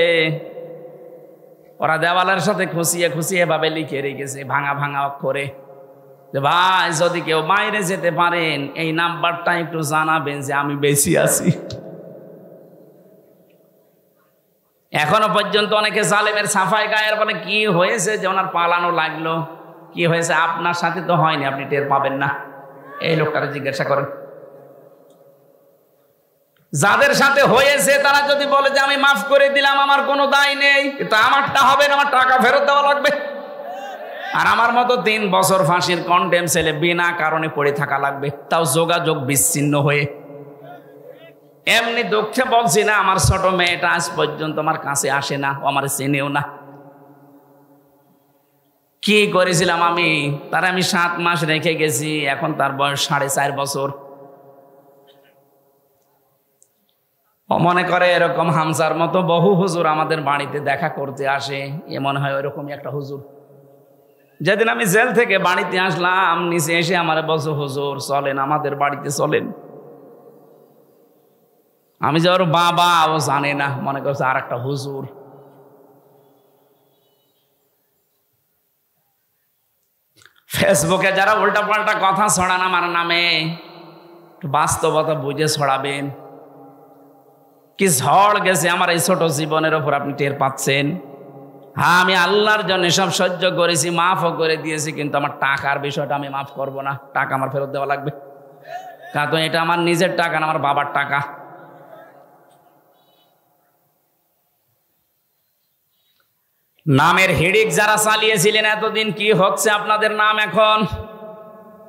A: ওরা দেওয়ালের সাথে খুশিয়ে খুশিয়ে ভাবে লিখে রেখেছে ভাঙা ভাঙা অক্ষরে যে ভাই যদি কেউ বাইরে যেতে পারেন এই নাম্বারটা একটু জানাবেন যে আমি বেশি আছি। এখনো পর্যন্ত অনেকে জালেমের সাফাই গায়ের বলে কি হয়েছে যে ওনার পালানো লাগলো, কি হয়েছে? আপনার সাথে তো হয়নি, আপনি টের পাবেন না। এই লোকটাকে জিজ্ঞাসা করেন। যাদের সাথে হয়েছে তারা যদি বলে যে আমি মাফ করে দিলাম, আমার কোনো দায় নেই, কিন্তু আমারটা হবে না, আমার টাকা ফেরত দেওয়া লাগবে। আর আমার মতো 3 বছর ফাঁসির কন্ডেম ছেলে বিনা কারণে পড়ে থাকা লাগবে, তাও যোগাযোগ বিচ্ছিন্ন হয়ে। এমনি দুঃখে বলছি না, আমার ছোট মেয়েটা আজ পর্যন্ত আমার কাছে আসে না, ও আমার চেনেও না। কি করেছিলাম আমি? তার আমি 7 মাস রেখে গেছি, এখন তার বয়স 4.5 বছর। ও মনে করে এরকম হামজার মতো বহু হুজুর আমাদের বাড়িতে দেখা করতে আসে, এ মনে হয় ওইরকমই একটা হুজুর। যেদিন আমি জেল থেকে বাড়িতে আসলাম, নিচে এসে আমার বলছে হুজুর চলেন আমাদের বাড়িতে চলেন। আমি যে ওর বাবা, ও জানে না, মনে করছে আর একটা হুজুর। ফেসবুকে যারা উল্টা পাল্টা কথা ছড়ান আমার নামে, বাস্তবতা বুঝে ছড়াবেন। কি ঝড় গেছে আমার এই ছোট জীবনের ওপর, আপনি টের পাচ্ছেন। হ্যাঁ, আমি আল্লাহর জন্য সব সহ্য করেছি, মাফও করে দিয়েছি, কিন্তু আমার টাকার বিষয়টা আমি মাফ করব না। টাকা আমার ফেরত দেওয়া লাগবে, কারণ এটা আমার নিজের টাকা না, আমার বাবার টাকা। নামের হিড়িক যারা চালিয়েছিলেন এতদিন, কি হচ্ছে আপনাদের নাম এখন?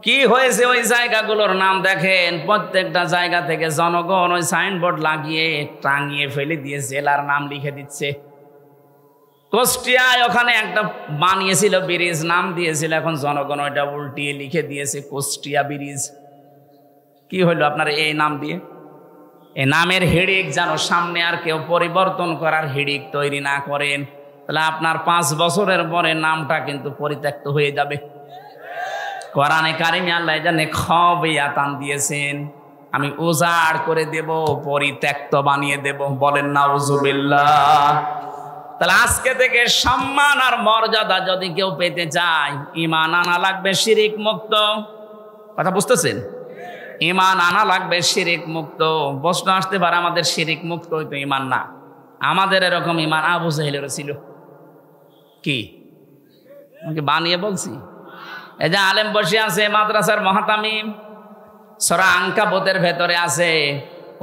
A: কি হয়েছে ওই জায়গাগুলোর নাম দেখেন। প্রত্যেকটা জায়গা থেকে জনগণ ওই সাইনবোর্ড লাগিয়ে টাঙিয়ে ফেলে দিয়ে জেলার নাম লিখে দিচ্ছে। কুষ্টিয়ায় ওখানে একটা বানিয়েছিল ব্রিজ, নাম দিয়েছিল, এখন জনগণ ওইটা উল্টিয়ে লিখে দিয়েছে কুষ্টিয়া ব্রিজ। কি হইল আপনার এই নাম দিয়ে? এই নামের হিড়িক যেন সামনে আর কেউ পরিবর্তন করার হিড়িক তৈরি না করেন, তাহলে আপনার 5 বছরের পরে নামটা কিন্তু পরিত্যক্ত হয়ে যাবে। কোরআনে কারিমে আল্লাহ জানে খবিয়াতান দিয়েছেন, আমি উজাড় করে দেব, পরিত্যক্ত বানিয়ে দেব। বলেন নাউজুবিল্লাহ। তাহলে আজকে থেকে সম্মান আর মর্যাদা যদি কেউ পেতে চায়, ঈমান আনা লাগবে শিরিক মুক্ত। কথা বুঝতেছেন? ঈমান আনা লাগবে শিরিক মুক্ত। প্রশ্ন আসতে পারে, আমাদের শিরিক মুক্ত হইতো ঈমান না। আমাদের এরকম ঈমান আবু জাহেলের ছিল। কি আমাকে বানিয়ে বলছি? এই যে আলেম বসে আছে মাদ্রাসার মুহতামিম, সূরা আনকাবুতের ভেতরে আছে,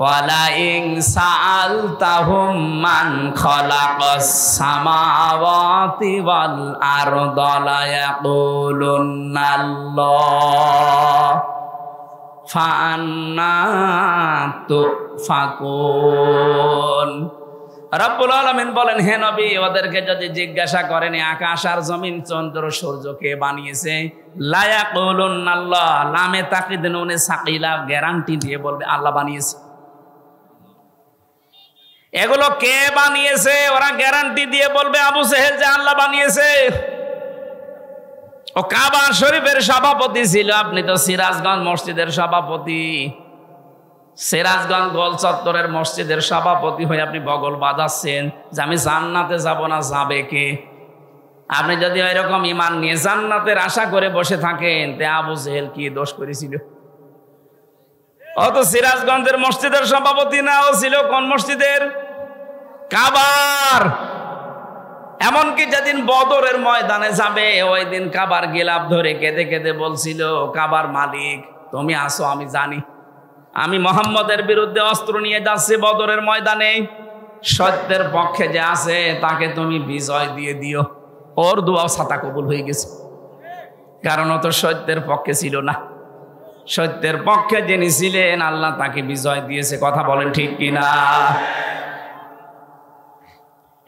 A: ওয়ালা ইন সাআলতাহুম মান খালাকাস সামাওয়াতি ওয়াল আরদা লা ইয়াকুলুন্নাল্লাহ ফাআন্না তুফাকুন। রব্বুল আলামিন বলেন, হে নবী, ওদেরকে যদি জিজ্ঞাসা করেন আকাশ আর জমিন, চন্দ্র সূর্য কে বানিয়েছে, লা ইয়াকুলুন্নাল্লাহ, লামে তাকিদ নুনে সাকিলা, গ্যারান্টি দিয়ে বলবে আল্লাহ বানিয়েছে। এগুলো কে বানিয়েছে? ওরা গ্যারান্টি দিয়ে বলবে আবু জেহেল যে আল্লাহ বানিয়েছে। ও কাবা শরীফের সভাপতি ছিল, আপনি তো সিরাজগঞ্জ মসজিদের সভাপতি। সিরাজগঞ্জ গোল চত্বরের মসজিদের সভাপতি হয়ে আপনি বগল বাজাচ্ছেন যে আমি জান্নাতে যাব না, যাবে কে? আপনি যদি এরকম ঈমান নিয়ে জান্নাতের আশা করে বসে থাকেন, তে আবু জেহেল কি দোষ করেছিল? ও তো সিরাজগঞ্জের মসজিদের সভাপতি না, ও ছিল কোন মসজিদের? কাবার। এমনকি যেদিন বদরের ময়দানে যাবে, ওই দিন কাবার গিলাফ ধরে কেঁদে কেঁদে বলছিল, কাবার মালিক তুমি আসো, আমি জানি আমি মোহাম্মদের বিরুদ্ধে অস্ত্র নিয়ে যাচ্ছি বদরের ময়দানে, সত্যের পক্ষে যে আছে তাকে তুমি বিজয় দিয়ে দিও। ওর দোয়া ছাতা কবুল হয়ে গেছে, কারণ ও তো সত্যের পক্ষে ছিল না। সত্যের পক্ষে যিনি ছিলেন আল্লাহ তাকে বিজয় দিয়েছে। কথা বলেন ঠিক কিনা?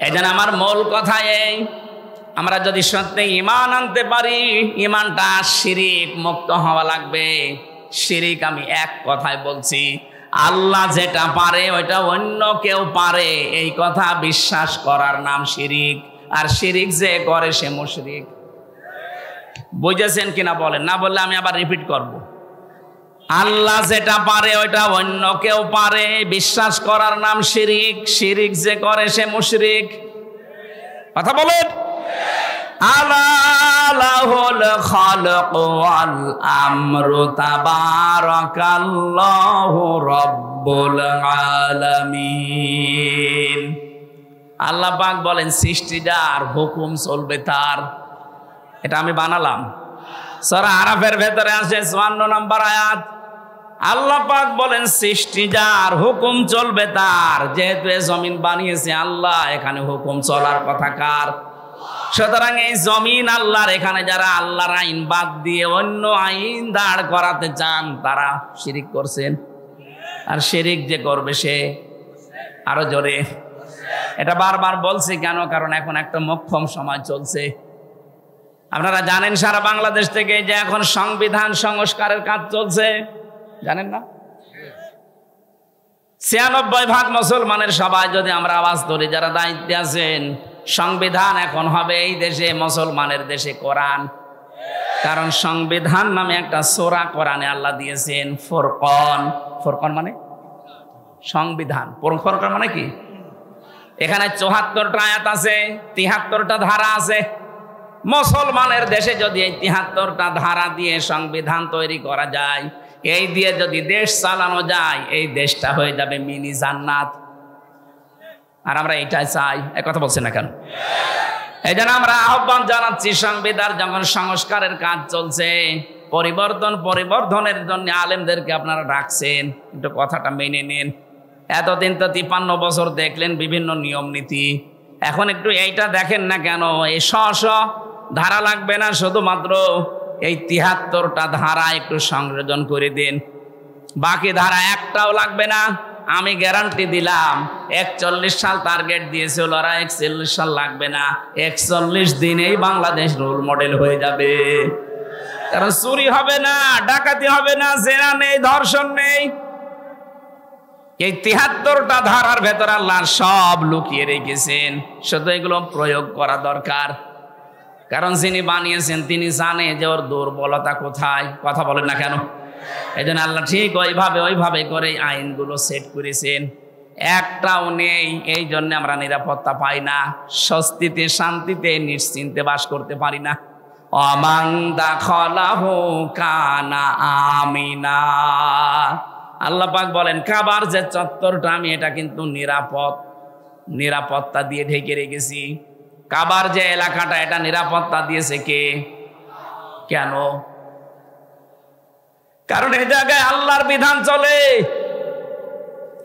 A: এই জন্য আমার মূল কথা এই, আমরা যদি সত্যি ঈমান আনতে পারি, ঈমানটা শিরিক মুক্ত হওয়া লাগবে। শিরিক আমি এক কথায় বলছি, আল্লাহ যেটা পারে ওইটা অন্য কেউ পারে, এই কথা বিশ্বাস করার নাম শিরিক। আর শিরিক যে করে সে মুশরিক। বুঝেছেন কিনা বলেন? না বললে আমি আবার রিপিট করব। আল্লাহ যেটা পারে ওইটা অন্য কেউ পারে, বিশ্বাস করার নাম শিরিক। শিরিক যে করে সে মুশরিক। কথা বলেন। আলাহুল খালক ওয়াল আমরু তাবারাকাল্লাহু রাব্বুল আলামিন। আল্লাহ পাক বলেন সৃষ্টি যার, হুকুম চলবে তার। এটা আমি বানালাম। সূরা আরাফের ভেতরে আছে 54 নম্বর আয়াত। আল্লাহ পাক বলেন সৃষ্টি যার, হুকুম চলবে তার। যেহেতু এই জমিন বানিয়েছে আল্লাহ, এখানে হুকুম চলার কথা কার? সুতরাং এই জমিন আল্লাহর, এখানে যারা আল্লাহর আইন বাদ দিয়ে অন্য আইন দাঁড় করাতে চান তারা শিরিক করছেন। আর শিরিক যে করবে সে, আরো জোরে, এটা বারবার বলছি কেন? কারণ এখন একটা মোক্ষম সময় চলছে। আপনারা জানেন সারা বাংলাদেশ থেকে যে এখন সংবিধান সংস্কারের কাজ চলছে, জানেন না? 96% মুসলমানের সবাই যদি আমরা আওয়াজ ধরি, যারা দায়িত্বে আছেন, সংবিধান এখন হবে এই দেশে মুসলমানের দেশে কোরআন। কারণ সংবিধান নামে একটা সূরা কোরআনে আল্লাহ দিয়েছেন, ফুরকান। ফুরকান মানে সংবিধান, ফুরকান মানে কি? এখানে 74টা আয়াত আছে, 73টা ধারা আছে। মুসলমানের দেশে যদি এই ৭৩টা ধারা দিয়ে সংবিধান তৈরি করা যায়, এই দিয়ে যদি দেশ চালানো যায়, এই দেশটা হয়ে যাবে মিনি জান্নাত। আর আমরা এটাই চাই। এক কথা বলছি না কেন? এই জন্য আমরা আহ্বান জানাচ্ছি, সংবিধান যখন সংস্কারের কাজ চলছে, পরিবর্ধনের জন্য আলেমদেরকে আপনারা ডাকছেন, একটু কথাটা মেনে নিন। এতদিন তো ৫৩ বছর দেখলেন বিভিন্ন নিয়ম নীতি, এখন একটু এইটা দেখেন না কেন? এই ধারা লাগবে না, শুধুমাত্র এই ৭৩টা ধারা একটু সংযোজন করে দিন, বাকি ধারা একটাও লাগবে না। আমি গ্যারান্টি দিলাম, ৪১ সাল টার্গেট দিয়েছিল ওরা, ৪১ সাল লাগবে না, ৪১ দিনেই বাংলাদেশ রোল মডেল হয়ে যাবে। কারণ চুরি হবে না, ডাকাতি হবে না, জেনা নেই, ধর্ষণ নেই। এই ৭৩টা ধারার ভেতর আল্লাহ সব লুকিয়ে রেখেছেন, শুধু এগুলো প্রয়োগ করা দরকার। কারণ যিনি বানিয়েছেন তিনি জানে যে ওর দুর্বলতা কোথায়। কথা বলেন না কেন? এই জন্য আল্লাহ ঠিক ওইভাবে করে আইনগুলো সেট করেছেন, একটাও নেই। এই জন্য আমরা নিরাপত্তা পাই না, স্বস্তিতে শান্তিতে নিশ্চিন্তে বাস করতে পারি না। অমান দাখালাহু কানা আমিনা। আল্লাহ পাক বলেন, কাবার যে চত্বরটা আমি এটা কিন্তু নিরাপত্তা দিয়ে ঢেকে রেখেছি। কাবার যে এলাকাটা এটা নিরাপত্তা দিয়েছে কে? কেন? কারণ এই জায়গায় আল্লাহর বিধান চলে,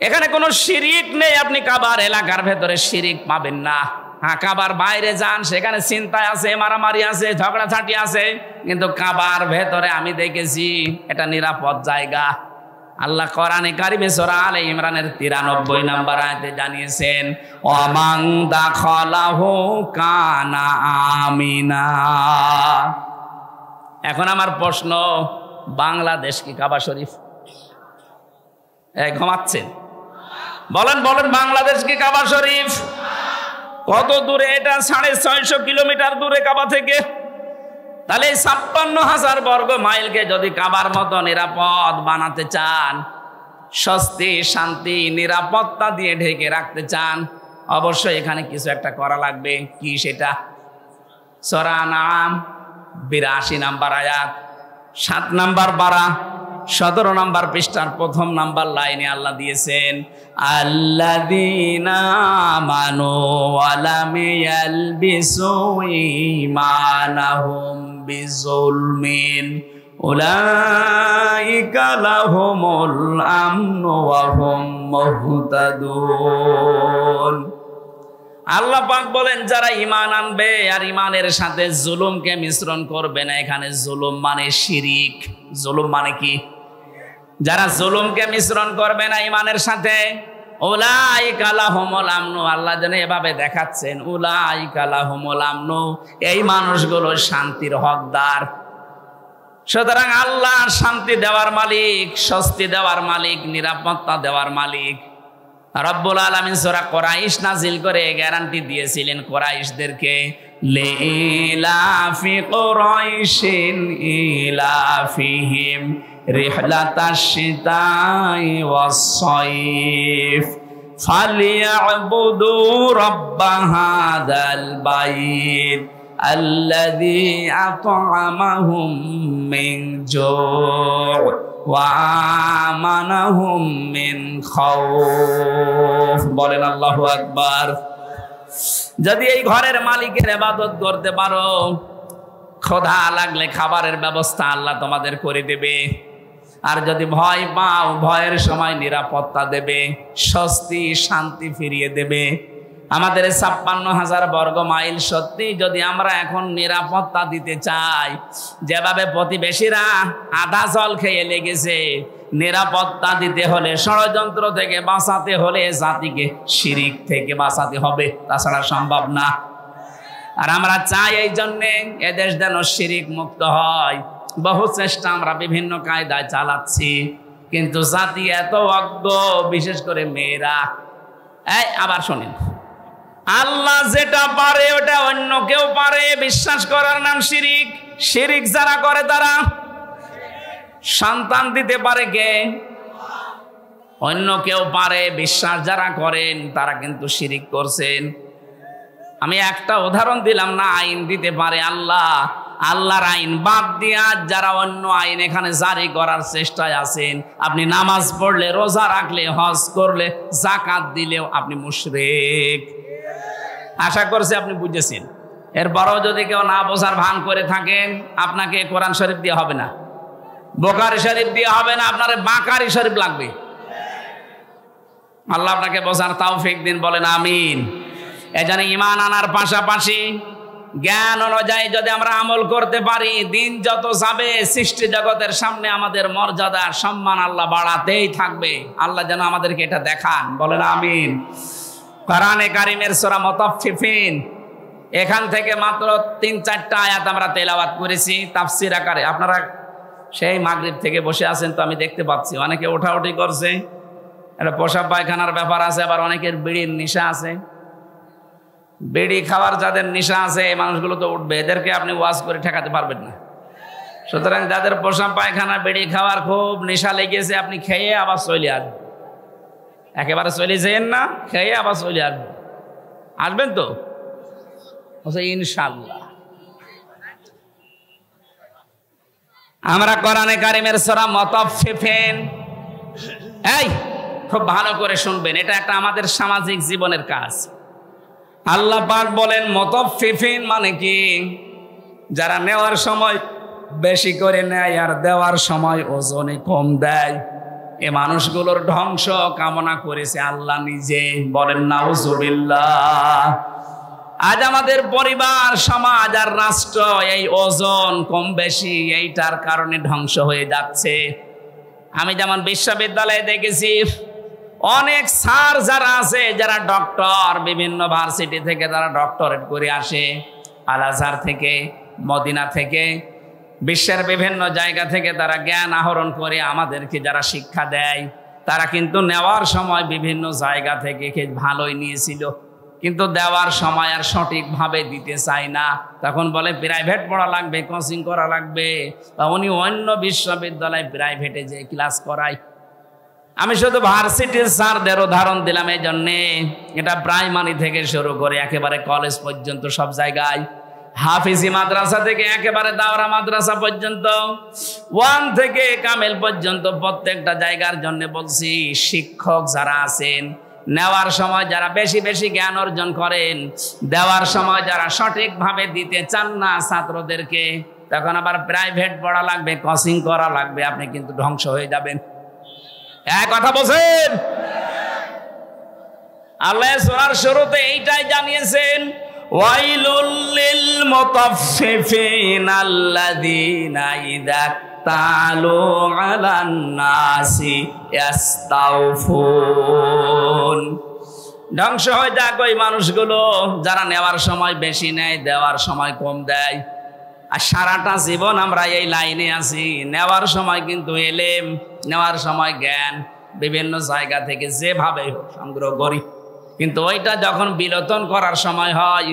A: এখানে কোনো শিরিক নেই। আপনি কাবার এলাকার ভেতরে শিরিক পাবেন না। হ্যাঁ, কাবার বাইরে যান, সেখানে চিন্তায় আছে, মারামারি আছে, ঝগড়াঝাটি আছে, কিন্তু কাবার ভেতরে আমি দেখেছি এটা নিরাপদ জায়গা। আল্লাহ কোরআনে কারিমে সূরা আলে ইমরানের ৯৩ নম্বর আয়াতে জানিয়েছেন, ওয়ামান দাখালাহু কানা আমিনা। এখন আমার প্রশ্ন, বাংলাদেশ কি কাবা শরীফ? ঘুমাচ্ছেন? বলেন বাংলাদেশ কি কাবা শরীফ? কত দূরে এটা? ৬৫০ কিলোমিটার দূরে কাবা থেকে। তাহলে ৫৬,০০০ বর্গ মাইলকে যদি কাবার মতো নিরাপদ বানাতে চান, স্বস্তি শান্তি নিরাপত্তা দিয়ে ঢেকে রাখতে চান, অবশ্যই এখানে কিছু একটা করা লাগবে। কি সেটা? সূরা আনআম ৮২ নম্বর আয়াত, ৭ নম্বর পারা, ১৭ নম্বর পৃষ্ঠার ১ম নম্বর লাইনে আল্লাহ দিয়েছেন, আল্লাযীনা আমানু ওয়া লাম ইয়ালবিসু ঈমানাহুম বিযুলমিন উলাইকা লাহুমুল আমনু ওয়া হুম মুহতাদুন। আল্লাহ পাক বলেন, যারা ঈমান আনবে আর ঈমানের সাথে জুলুমকে মিশ্রণ করবে না। এখানে জুলুম মানে শিরিক। জুলুম মানে কি? যারা জুলুমকে মিশ্রণ করবে না ঈমানের সাথে, উলাইকা লাহুমুল আমনু। আল্লাহ যেন এভাবে দেখাচ্ছেন, উলাইকা লাহুমুল আমনু, এই মানুষগুলো শান্তির হকদার। সুতরাং আল্লাহ শান্তি দেওয়ার মালিক, স্বস্তি দেওয়ার মালিক, নিরাপত্তা দেওয়ার মালিক। রব্বুল আলামিন সূরা কুরাইশ নাজিল করে গ্যারান্টি দিয়েছিলেন কুরাইশদেরকে, লিলাফি কুরাইশিন ইলাফিহিম রিহলাতাশ শিতাই ওয়াস সাইফ ফালিয়াবুদু রাব্ব হাযাল বাইত আল্লাযী আত'আমাহুম মিন জু' ওয়া আমানাহুম মিন খাউফ। বলেন আল্লাহু আকবার। যদি এই ঘরের মালিকের ইবাদত করতে পারো, ক্ষুধা লাগলে খাবারের ব্যবস্থা আল্লাহ তোমাদের করে দেবে। আর যদি ভয় পাও, ভয়ের সময় নিরাপত্তা দেবে, স্বস্তি শান্তি ফিরিয়ে দেবে। আমাদের ৫৬,০০০ বর্গ মাইল সত্যি যদি আমরা এখন নিরাপত্তা দিতে চাই, যেভাবে প্রতিবেশীরা আধা জল খেয়ে লেগেছে, নিরাপত্তা দিতে হলে, ষড়যন্ত্র থেকে বাঁচাতে হলে জাতিকে শিরিক থেকে বাঁচাতে হবে, তাছাড়া সম্ভব না। আর আমরা চাই এই জন্যে এদেশ যেন শিরিক মুক্ত হয়। বহু চেষ্টা আমরা বিভিন্ন কায়দায় চালাচ্ছি, কিন্তু জাতি এত অজ্ঞ, বিশেষ করে মেয়েরা। আবার শোনেন, আল্লাহ যেটা পারে ওটা অন্য কেউ পারে বিশ্বাস করার নাম শিরিক। শিরিক যারা করে তারা সন্তান দিতে পারে কে? অন্য কেউ পারে। বিশ্বাস যারা করেন তারা কিন্তু শিরিক করছেন। আমি একটা উদাহরণ দিলাম না, আইন দিতে পারে আল্লাহ। আল্লাহর আইন বাদ দিয়া যারা অন্য আইন এখানে জারি করার চেষ্টায় আছেন, আপনি নামাজ পড়লে, রোজা রাখলে, হজ করলে, যাকাত দিলেও আপনি মুশরিক। আশা করছি আপনি বুঝেছেন। এরপরও যদি কেউ না বোঝার ভান করে থাকেন, আপনাকে কোরআন শরীফ দিয়ে হবে না, বুখারী শরীফ দিয়ে হবে না, আপনার বাকারি শরীফ লাগবে। আল্লাহ আপনাকে বোঝার তৌফিক দিন, বলেন আমিন। এজন্য ঈমান আনার পাশাপাশি জ্ঞান অনুযায়ী যদি আমরা আমল করতে পারি, দিন যত যাবে সৃষ্টি জগতের সামনে আমাদের মর্যাদা সম্মান আল্লাহ বাড়াতেই থাকবে। আল্লাহ যেন আমাদেরকে এটা দেখান, বলেন আমিন। কোরআনে কারীমের সূরা মুতাফফিফিন, এখান থেকে মাত্র ৩-৪টা আয়াত আমরা তেলাওয়াত করেছি তাফসীর আকারে। আপনারা সেই মাগরিব থেকে বসে আছেন তো, আমি দেখতে পাচ্ছি অনেকে ওঠাউঠি করছে, এটা পেশাব পায়খানার ব্যাপার আছে, আবার অনেকের বিড়ির নেশা আছে। বিড়ি খাওয়ার যাদের নেশা আছে এই মানুষগুলো তো উঠবে, এদেরকে আপনি ওয়াজ করে ঠেকাতে পারবেন না। সুতরাং যাদের পেশাব পায়খানা বিড়ি খাওয়ার খুব নেশা লেগেছে, আপনি খেয়ে আবার চলে আসবেন। একেবারে চলে যেন না, খেয়ে আবার চলে আসবেন। আসবেন তো ইনশাআল্লাহ। আমরা কোরআনে কারীমের সূরা মুতাফফিফিন, এই খুব ভালো করে শুনবেন, এটা একটা আমাদের সামাজিক জীবনের কাজ। আল্লাহ পাক বলেন মুতাফফিফিন মানে কি? যারা নেওয়ার সময় বেশি করে নেয় আর দেওয়ার সময় ওজনে কম দেয়, এ মানুষগুলোর ধ্বংস কামনা করেছে আল্লাহ নিজে, বলেন নাউজুবিল্লাহ। আজ আমাদের পরিবার, সমাজ আর রাষ্ট্র এই ওজন কম বেশি এইটার কারণে ধ্বংস হয়ে যাচ্ছে। আমি যেমন বিশ্ববিদ্যালয়ে দেখেছি অনেক স্যার যারা আছে, যারা ডক্টর, বিভিন্ন ভার্সিটি থেকে তারা ডক্টরেট করে আসে, আল আজহার থেকে, মদিনা থেকে, বিশ্বের বিভিন্ন জায়গা থেকে তারা জ্ঞান আহরণ করে আমাদেরকে যারা শিক্ষা দেয়, তারা কিন্তু নেওয়ার সময় বিভিন্ন জায়গা থেকে ভালোই নিয়েছিল, কিন্তু দেওয়ার সময় আর সঠিকভাবে দিতে চায় না। তখন বলে প্রাইভেট পড়া লাগবে, কোচিং করা লাগবে, বা উনি অন্য বিশ্ববিদ্যালয় প্রাইভেটে যে ক্লাস করায়। আমি শুধু ভার্সিটির স্যারদের উদাহরণ দিলাম এই জন্যে, এটা প্রাইমারি থেকে শুরু করে একেবারে কলেজ পর্যন্ত সব জায়গায়, হাফিজি মাদ্রাসা থেকে একেবারে দাওরা মাদ্রাসা পর্যন্ত, 1 থেকে কামেল পর্যন্ত প্রত্যেকটা জায়গার জন্য বলছি, শিক্ষক যারা আছেন, নেওয়ার সময় যারা বেশি বেশি জ্ঞান অর্জন করেন, দেওয়ার সময় যারা সঠিকভাবে দিতে চান না ছাত্রদেরকে, তখন আবার প্রাইভেট পড়া লাগবে, কোচিং করা লাগবে, আপনি কিন্তু ধ্বংস হয়ে যাবেন। এক কথা বলছেন? আল্লাহ সূরার শুরুতে এইটাই জানিয়েছেন, ওয়াইলুল লিল মুতাফফিফিন আল্লাযীনা ইযা তালু আলান নাসি ইস্তাওফুন। ধ্বংস হয়ে যাক ওই মানুষগুলো যারা নেওয়ার সময় বেশি নেয়, দেওয়ার সময় কম দেয়। আর সারাটা জীবন আমরা এই লাইনে আছি, নেওয়ার সময় কিন্তু এলেম, নেওয়ার সময় জ্ঞান বিভিন্ন জায়গা থেকে যেভাবে সংগ্রহ করি, কিন্তু ওইটা যখন বিলোপন করার সময় হয়,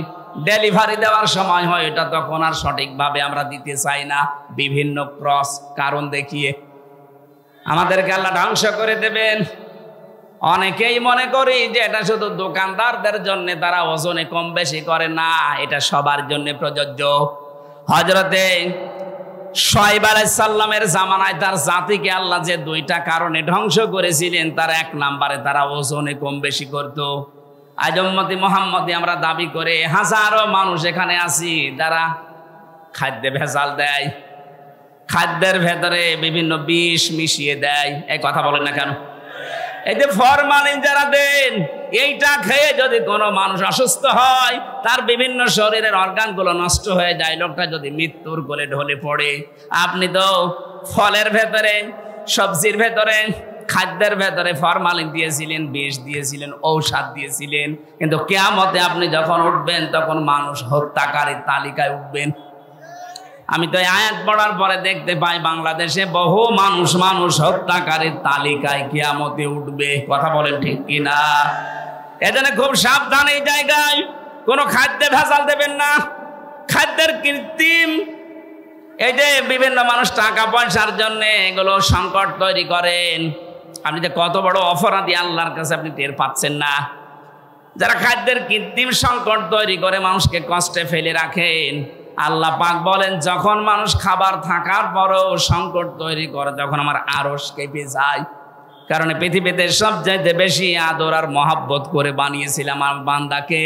A: ডেলিভারি দেওয়ার সময় হয়, এটা তখন আর সঠিকভাবে আমরা দিতে চাই না, বিভিন্ন ক্রস কারণ দেখিয়ে আমাদেরকে আল্লাহ ধ্বংস করে দেবেন। অনেকেই মনে করি যে এটা শুধু দোকানদারদের জন্য, তারা ওজনে কম বেশি করে না, এটা সবার জন্য প্রযোজ্য। হযরতে শুআয়ব আলাইহিস সালামের জামানায় তার জাতিকে আল্লাহ যে 2টা কারণে ধ্বংস করেছিলেন, তার 1 নম্বরে তারা ওজনে কম বেশি করত। আজ উম্মতি মুহাম্মদী আমরা দাবি করে হাজারো মানুষ এখানে আছি যারা খাদ্যে ভেজাল দেয়, খাদ্যের ভেতরে বিভিন্ন বিষ মিশিয়ে দেয়। এই কথা বলেন না কেন? এই যে ফরমালিন যারা দেন, এইটা খেয়ে যদি কোনো মানুষ অসুস্থ হয়, তার বিভিন্ন শরীরের অর্গানগুলো নষ্ট হয়ে যায়, লোকটা যদি মৃত্যুর কোলে ঢলে পড়ে। আপনি তো ফলের ভেতরে, সবজির ভেতরে, খাদ্যের ভেতরে ফরমালিন দিয়েছিলেন, বিষ দিয়েছিলেন, ঔষধ দিয়েছিলেন, কিন্তু কিয়ামতে আপনি যখন উঠবেন তখন মানুষ হত্যাকারীর তালিকায় উঠবেন। আমি তো আয়াত পড়ার পরে দেখতে পাই বাংলাদেশে বহু মানুষ হত্যাকারীর তালিকায় কিয়ামতে উঠবে। কথা বলেন ঠিক কিনা? এজন্য খুব সাবধান এই জায়গায়, কোনো খাদ্যে ভেজাল দেবেন না। খাদ্যের কৃত্রিম, এই যে বিভিন্ন মানুষ টাকা পয়সার জন্য এগুলো সংকট তৈরি করেন, আপনি যে কত বড় অপরাধী আল্লাহর কাছে আপনি টের পাচ্ছেন না। যারা খাদ্যের কৃত্রিম সংকট তৈরি করে মানুষকে কষ্টে ফেলে রাখেন, আল্লাহ পাক বলেন যখন মানুষ খাবার থাকার পরও সংকট তৈরি করে তখন আমার আরশ কেঁপে যায়। কারণ পৃথিবীতে সবচাইতে বেশি আদর আর মহাব্বত করে বানিয়েছিলাম আমার বান্দাকে।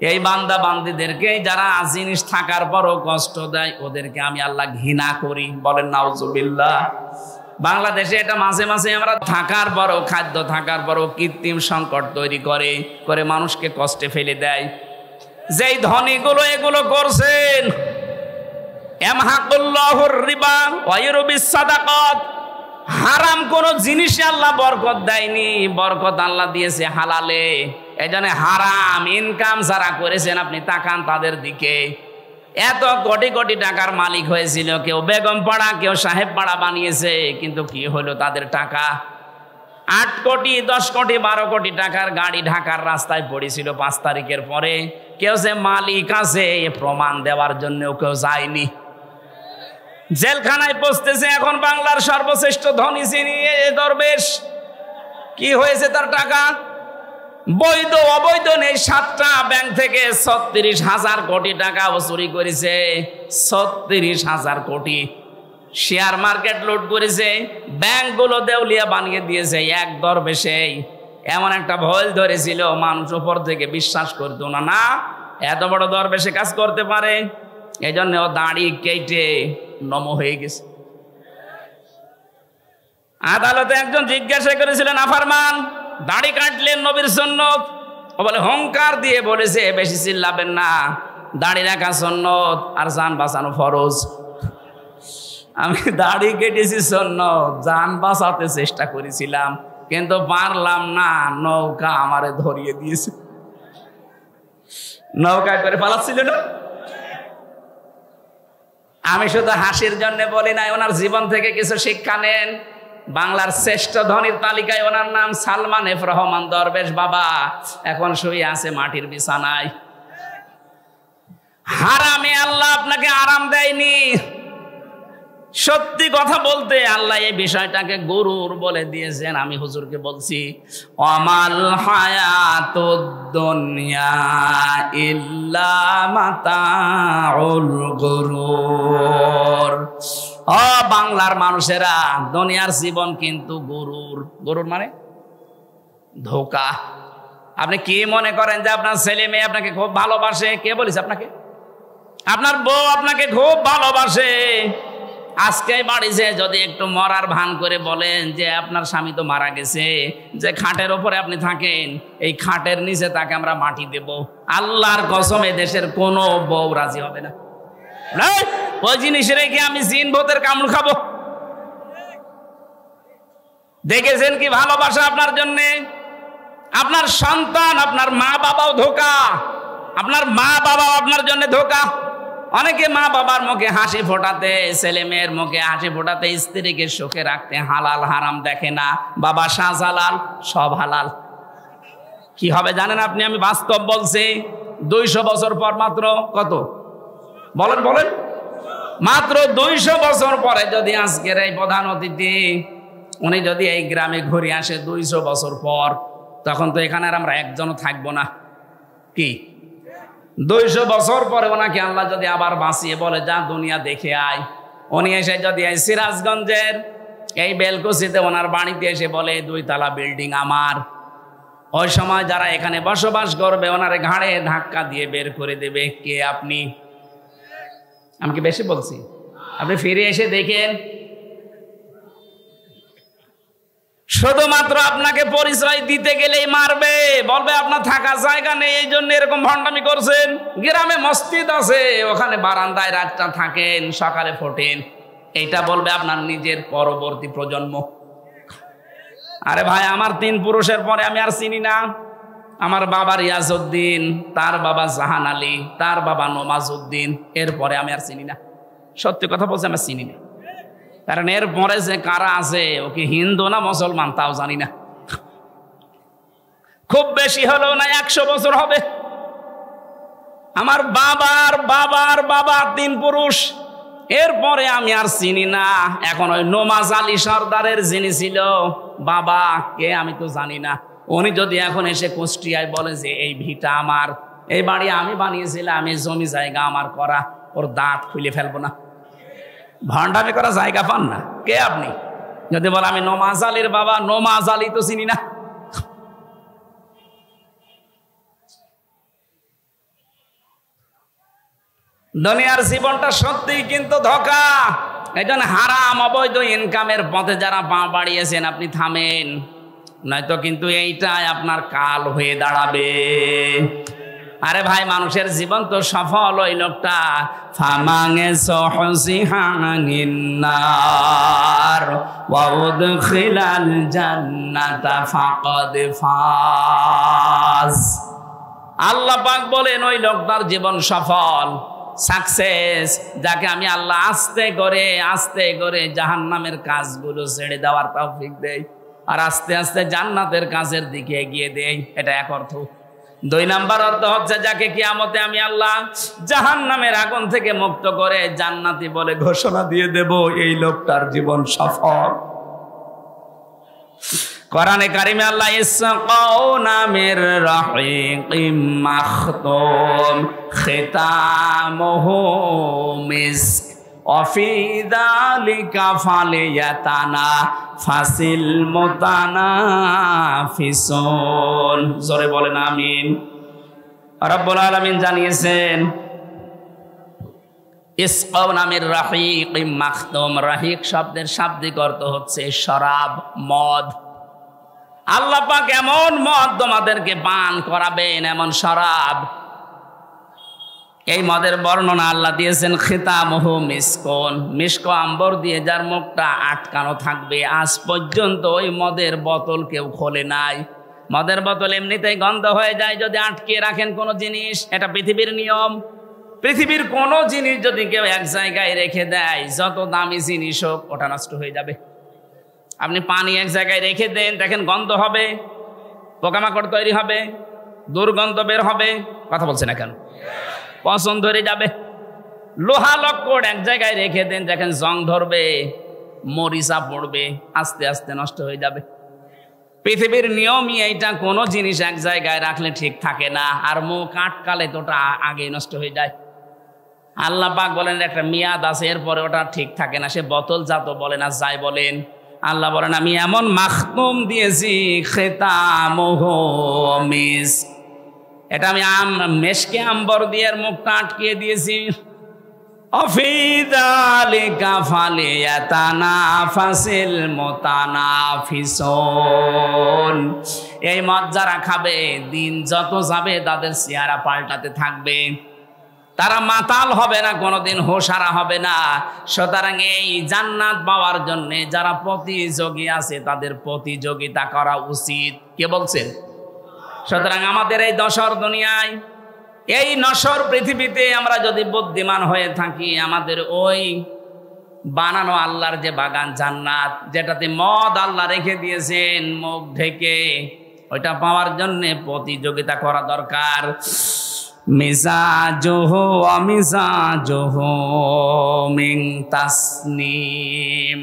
A: এই বান্দা বান্দীদেরকে যারা জিনিস থাকার পরও কষ্ট দেয় ওদেরকে আমি আল্লাহ ঘৃণা করি। বলেন নাউজুবিল্লাহ। বাংলাদেশে এটা মাঝে মাঝে আমরা থাকার পরও, খাদ্য থাকার পরও কৃত্রিম সংকট তৈরি করে মানুষকে কষ্টে ফেলে দেয়। যেই ধনীগুলো এগুলো করছেন, ইয়ামহাকুল্লাহুর রিবা ওয়া ইউরবিস সাদাকাত, হারাম কোন জিনিসে আল্লাহ বরকত দেয়নি, বরকত আল্লাহ দিয়েছে হালালে। এজন্য হারাম ইনকাম যারা করেছেন আপনি তাকান তাদের দিকে। এত কোটি কোটি টাকার মালিক হয়েছিল, কেউ বেগম পাড়া, কেউ সাহেব পাড়া বানিয়েছে, কিন্তু কি হলো তাদের টাকা? 8 কোটি 10 কোটি 12 কোটি টাকার গাড়ি ঢাকার রাস্তায় পড়েছিল 5 তারিখের পরে। কেউ যে মালিক আছে প্রমাণ দেওয়ার জন্য কেউ যায়নি। জেলখানায় পৌঁছতেছে এখন বাংলার সর্বশ্রেষ্ঠ ধনী যিনি দরবেশ। কি হয়েছে তার টাকা? বৈধ অবৈধ নেই, 7টা ব্যাংক থেকে 36,000 কোটি টাকা চুরি করেছে। 36,000 কোটি। শেয়ার মার্কেট লুট করেছে, ব্যাংকগুলো দেউলিয়া বানিয়ে দিয়েছে। এক দরবেশে এমন একটা ভয় ধরেছিল, মানুষ উপর থেকে বিশ্বাস করতো না, না এত বড় দরবেশে কাজ করতে পারে। এই জন্য ও দাড়ি কেটে নম হয়ে গেছে। আদালতে একজন জিজ্ঞাসা করেছিলেন, আফারমান দাড়ি কাটলেন নবীর সুন্নত? ও বলে হুঙ্কার দিয়ে বলেছে, বেশি চিল্লাবেন না, দাড়ি রাখা সুন্নত আর জান বাঁচানো ফরজ। আমি দাড়ি কেটেছি সুন্নত, জান বাঁচাতে চেষ্টা করেছিলাম কিন্তু পারলাম না, নৌকা আমারে ধরিয়ে দিয়েছে। নৌকায় করে পালাচ্ছিল না। আমি শুধু হাসির জন্য বলি নাই, ওনার জীবন থেকে কিছু শিক্ষা নেন। বাংলার শ্রেষ্ঠ ধনীর তালিকায় ওনার নাম সালমান এফ রহমান দরবেশ বাবা। এখন শুয়ে আছে মাটির বিছানায়। হারামে আল্লাহ আপনাকে আরাম দেয়নি। সত্যি কথা বলতে আল্লাহ এই বিষয়টাকে গরুর বলে দিয়েছেন। আমি হুজুরকে বলছি, আমাল হায়াতুদ দুনিয়া ইল্লা মাতাউল গুরুর। ও বাংলার মানুষেরা, দুনিয়ার জীবন কিন্তু গরুর। গরুর মানে ধোঁকা। আপনি কি মনে করেন যে আপনার ছেলে মেয়ে আপনাকে খুব ভালোবাসে? কে বলেছে আপনাকে? আপনার বউ আপনাকে খুব ভালোবাসে। আজকে বাড়িতে যদি একটু মরার ভান করে বলেন যে আপনার স্বামী তো মারা গেছে, যে খাটের ওপরে আপনি থাকেন, এই খাটের নিচে তাকে আমরা মাটি দেব, আল্লাহর কসম এ দেশের কোনো বউ রাজি হবে না। ওই জিনিস রেখে আমি জিন ভূতের কামড় খাবো? দেখেছেন কি ভালোবাসা আপনার জন্যে? আপনার সন্তান, আপনার মা বাবাও ধোঁকা, আপনার মা বাবাও আপনার জন্য ধোঁকা। অনেকে মা বাবার মুখে হাসি ফোটাতে, ছেলে মেয়ের মুখে হাসি ফোটাতে, স্ত্রীকে সুখে রাখতে হালাল হারাম দেখে না। বাবা শাহজালাল, সব হালাল। কি হবে জানেন আপনি? আমি বাস্তব বলছি। 200 বছর পর মাত্র কত বলেন বলেন, মাত্র 200 বছর পরে যদি আজকের এই প্রধান অতিথি উনি যদি এই গ্রামে ঘুরে আসে 200 বছর পর, তখন তো এখানে আর আমরা একজনও থাকবো না। কি 200 বছর পরে ওনাকে আল্লাহ যদি আবার বাঁচিয়ে বলে যা দুনিয়া দেখে আয়, উনি এসে যদি এই সিরাজগঞ্জের এই বেলকুচিতে ওনার বাড়িতে এসে বলে 2 তলা বিল্ডিং আমার, ওই সময় যারা এখানে বসবাস করবে ওনার ঘাড়ে ধাক্কা দিয়ে বের করে দেবে। কে আপনি? আমি কি বেশি বলছি? আপনি ফিরে এসে দেখেন, শুধুমাত্র আপনাকে পরিচয় দিতে গেলেই মারবে, বলবে আপনার থাকার জায়গা নেই, এই জন্য এরকম ভণ্ডামি করছেন। গ্রামে মসজিদ আছে, ওখানে বারান্দায় রাতটা থাকেন, সকালে ফোটেন, এইটা বলবে আপনার নিজের পরবর্তী প্রজন্ম। আরে ভাই, আমার 3 পুরুষের পরে আমি আর চিনি না। আমার বাবা রিয়াজউদ্দিন, তার বাবা জাহান আলী, তার বাবা নমাজউদ্দিন, এরপরে আমি আর চিনি না। সত্যি কথা বলছি, আমি চিনি না। কারণ এরপরে যে কারা আছে, ও কি হিন্দু না মুসলমান তাও জানি না। খুব বেশি হলেও না 100 বছর হবে। আমার বাবার বাবার বাবা 3 পুরুষ, এরপরে আমি আর চিনি না। এখন ওই নমাজ আলী সর্দারের যিনি ছিল বাবা, কে আমি তো জানি না। উনি যদি এখন এসে কুষ্টিয়ায় বলে যে এই ভিটা আমার, এই বাড়ি আমি বানিয়েছিলাম, এই জমি জায়গা আমার করা, ওর দাঁত খুলে ফেলবো না। ভণ্ডামি করা জায়গা পান না। কে আপনি? যদি বলে আমি নমাজ আলীর বাবা, নমাজ আলী তো চিনি না। দুনিয়ার জীবনটা সত্যি কিন্তু ধোঁকা। এই জন্য হারাম অবৈধ ইনকামের পথে যারা পা বাড়িয়েছেন আপনি থামেন, নয়তো কিন্তু এইটাই আপনার কাল হয়ে দাঁড়াবে। আরে ভাই, মানুষের জীবন তো সফল ওই লোকটা ফামাঙে সহসিহানিন্নার ওয়া উদখিলাল জান্নাতা ফাকাদ ফাজ। আল্লাহ পাক বলেন ওই লোকটার জীবন সফল, সাকসেস, যাকে আমি আল্লাহ আস্তে করে জাহান্নামের কাজগুলো ছেড়ে দেওয়ার তৌফিক দেই আর আস্তে আস্তে জান্নাতের কাজের দিকে এগিয়ে দেই। এটা এক অর্থ। 2 নাম্বার অর্থ হচ্ছে যাকে কিয়ামতে আমি আল্লাহ জাহান্নামের আগুন থেকে মুক্ত করে জান্নাতি বলে ঘোষণা দিয়ে দেব, এই লোকটার জীবন সফল। কোরআনে কারিমে আল্লাহ ইসকাউনা মির রাহিকিম মাখতুম খিতামুহু মিসক ওয়া ফি যালিকা ফালিয়াতানাফাসিল মুতানাফিসুন। জোরে বলেন আমিন। রব্বুল আলামিন জানিয়েছেন ইসকাউনা মির রাহিকিম মাখতুম। রাহিক শব্দের শাব্দিক অর্থ হচ্ছে শরাব, মদ। আল্লাহ পাক এমন মদ তোমাদেরকে পান করাবেন, এমন শরাব। এই মদের বর্ণনা আল্লাহ দিয়েছেন খিতামুহু মিসকন, মিস্ক আম্বর দিয়ে যার মুখটা আটকানো থাকবে। আজ পর্যন্ত ওই মদের বোতল কেউ খোলে নাই। মদের বোতল এমনিতেই গন্ধ হয়ে যায় যদি আটকে রাখেন কোনো জিনিস, এটা পৃথিবীর নিয়ম। পৃথিবীর কোনো জিনিস যদি কেউ এক জায়গায় রেখে দেয়, যত দামি জিনিস হোক, ওটা নষ্ট হয়ে যাবে। আপনি পানি এক জায়গায় রেখে দেন, দেখেন গন্ধ হবে, পোকামাকড় তৈরি হবে, দুর্গন্ধ বের হবে। কথা বলছে না কেন? পছন্দ ধরে যাবে। লোহা লক্কড় এক জায়গায় রেখে দেন, দেখেন জং ধরবে, মরিচা পড়বে, আস্তে আস্তে নষ্ট হয়ে যাবে। পৃথিবীর নিয়মই এইটা, কোনো জিনিস এক জায়গায় রাখলে ঠিক থাকে না, আর মুখ আটকালে তো ওটা আগে নষ্ট হয়ে যায়। আল্লাহ পাক বলেন একটা মেয়াদ আছে, এরপরে ওটা ঠিক থাকে না। সে বোতল জাত বলেন আর যাই বলেন, আল্লাহ বলেন আমি এমন মাখতুম দিয়েছি খিতামুহু মিসক, এটা আমি মেশকে আম্বর দিয়ে মুখটা আটকিয়ে দিয়েছি। অফি যালিকা ফালিয়াতানাফাসিল মুতানাফিসুন। এই মদ যারা খাবে, দিন যত যাবে তাদের চেহারা পাল্টাতে থাকবে, তারা মাতাল হবে না, কোনোদিন হোশারা হবে না। সুতরাং এই জান্নাত পাওয়ার জন্য যারা প্রতিযোগী আছে তাদের প্রতিযোগিতা করা উচিত। কে বলছেন? সুতরাং আমাদের এই দশর দুনিয়ায়, এই নশর পৃথিবীতে আমরা যদি বুদ্ধিমান হয়ে থাকি, আমাদের ওই বানানো আল্লাহর যে বাগান জান্নাত, যেটাতে মদ আল্লাহ রেখে দিয়েছেন মুখ ঢেকে, ওইটা পাওয়ার জন্য প্রতিযোগিতা করা দরকার। মিজাজুহু ওয়া মিজাজুহু মিন তাসনিম।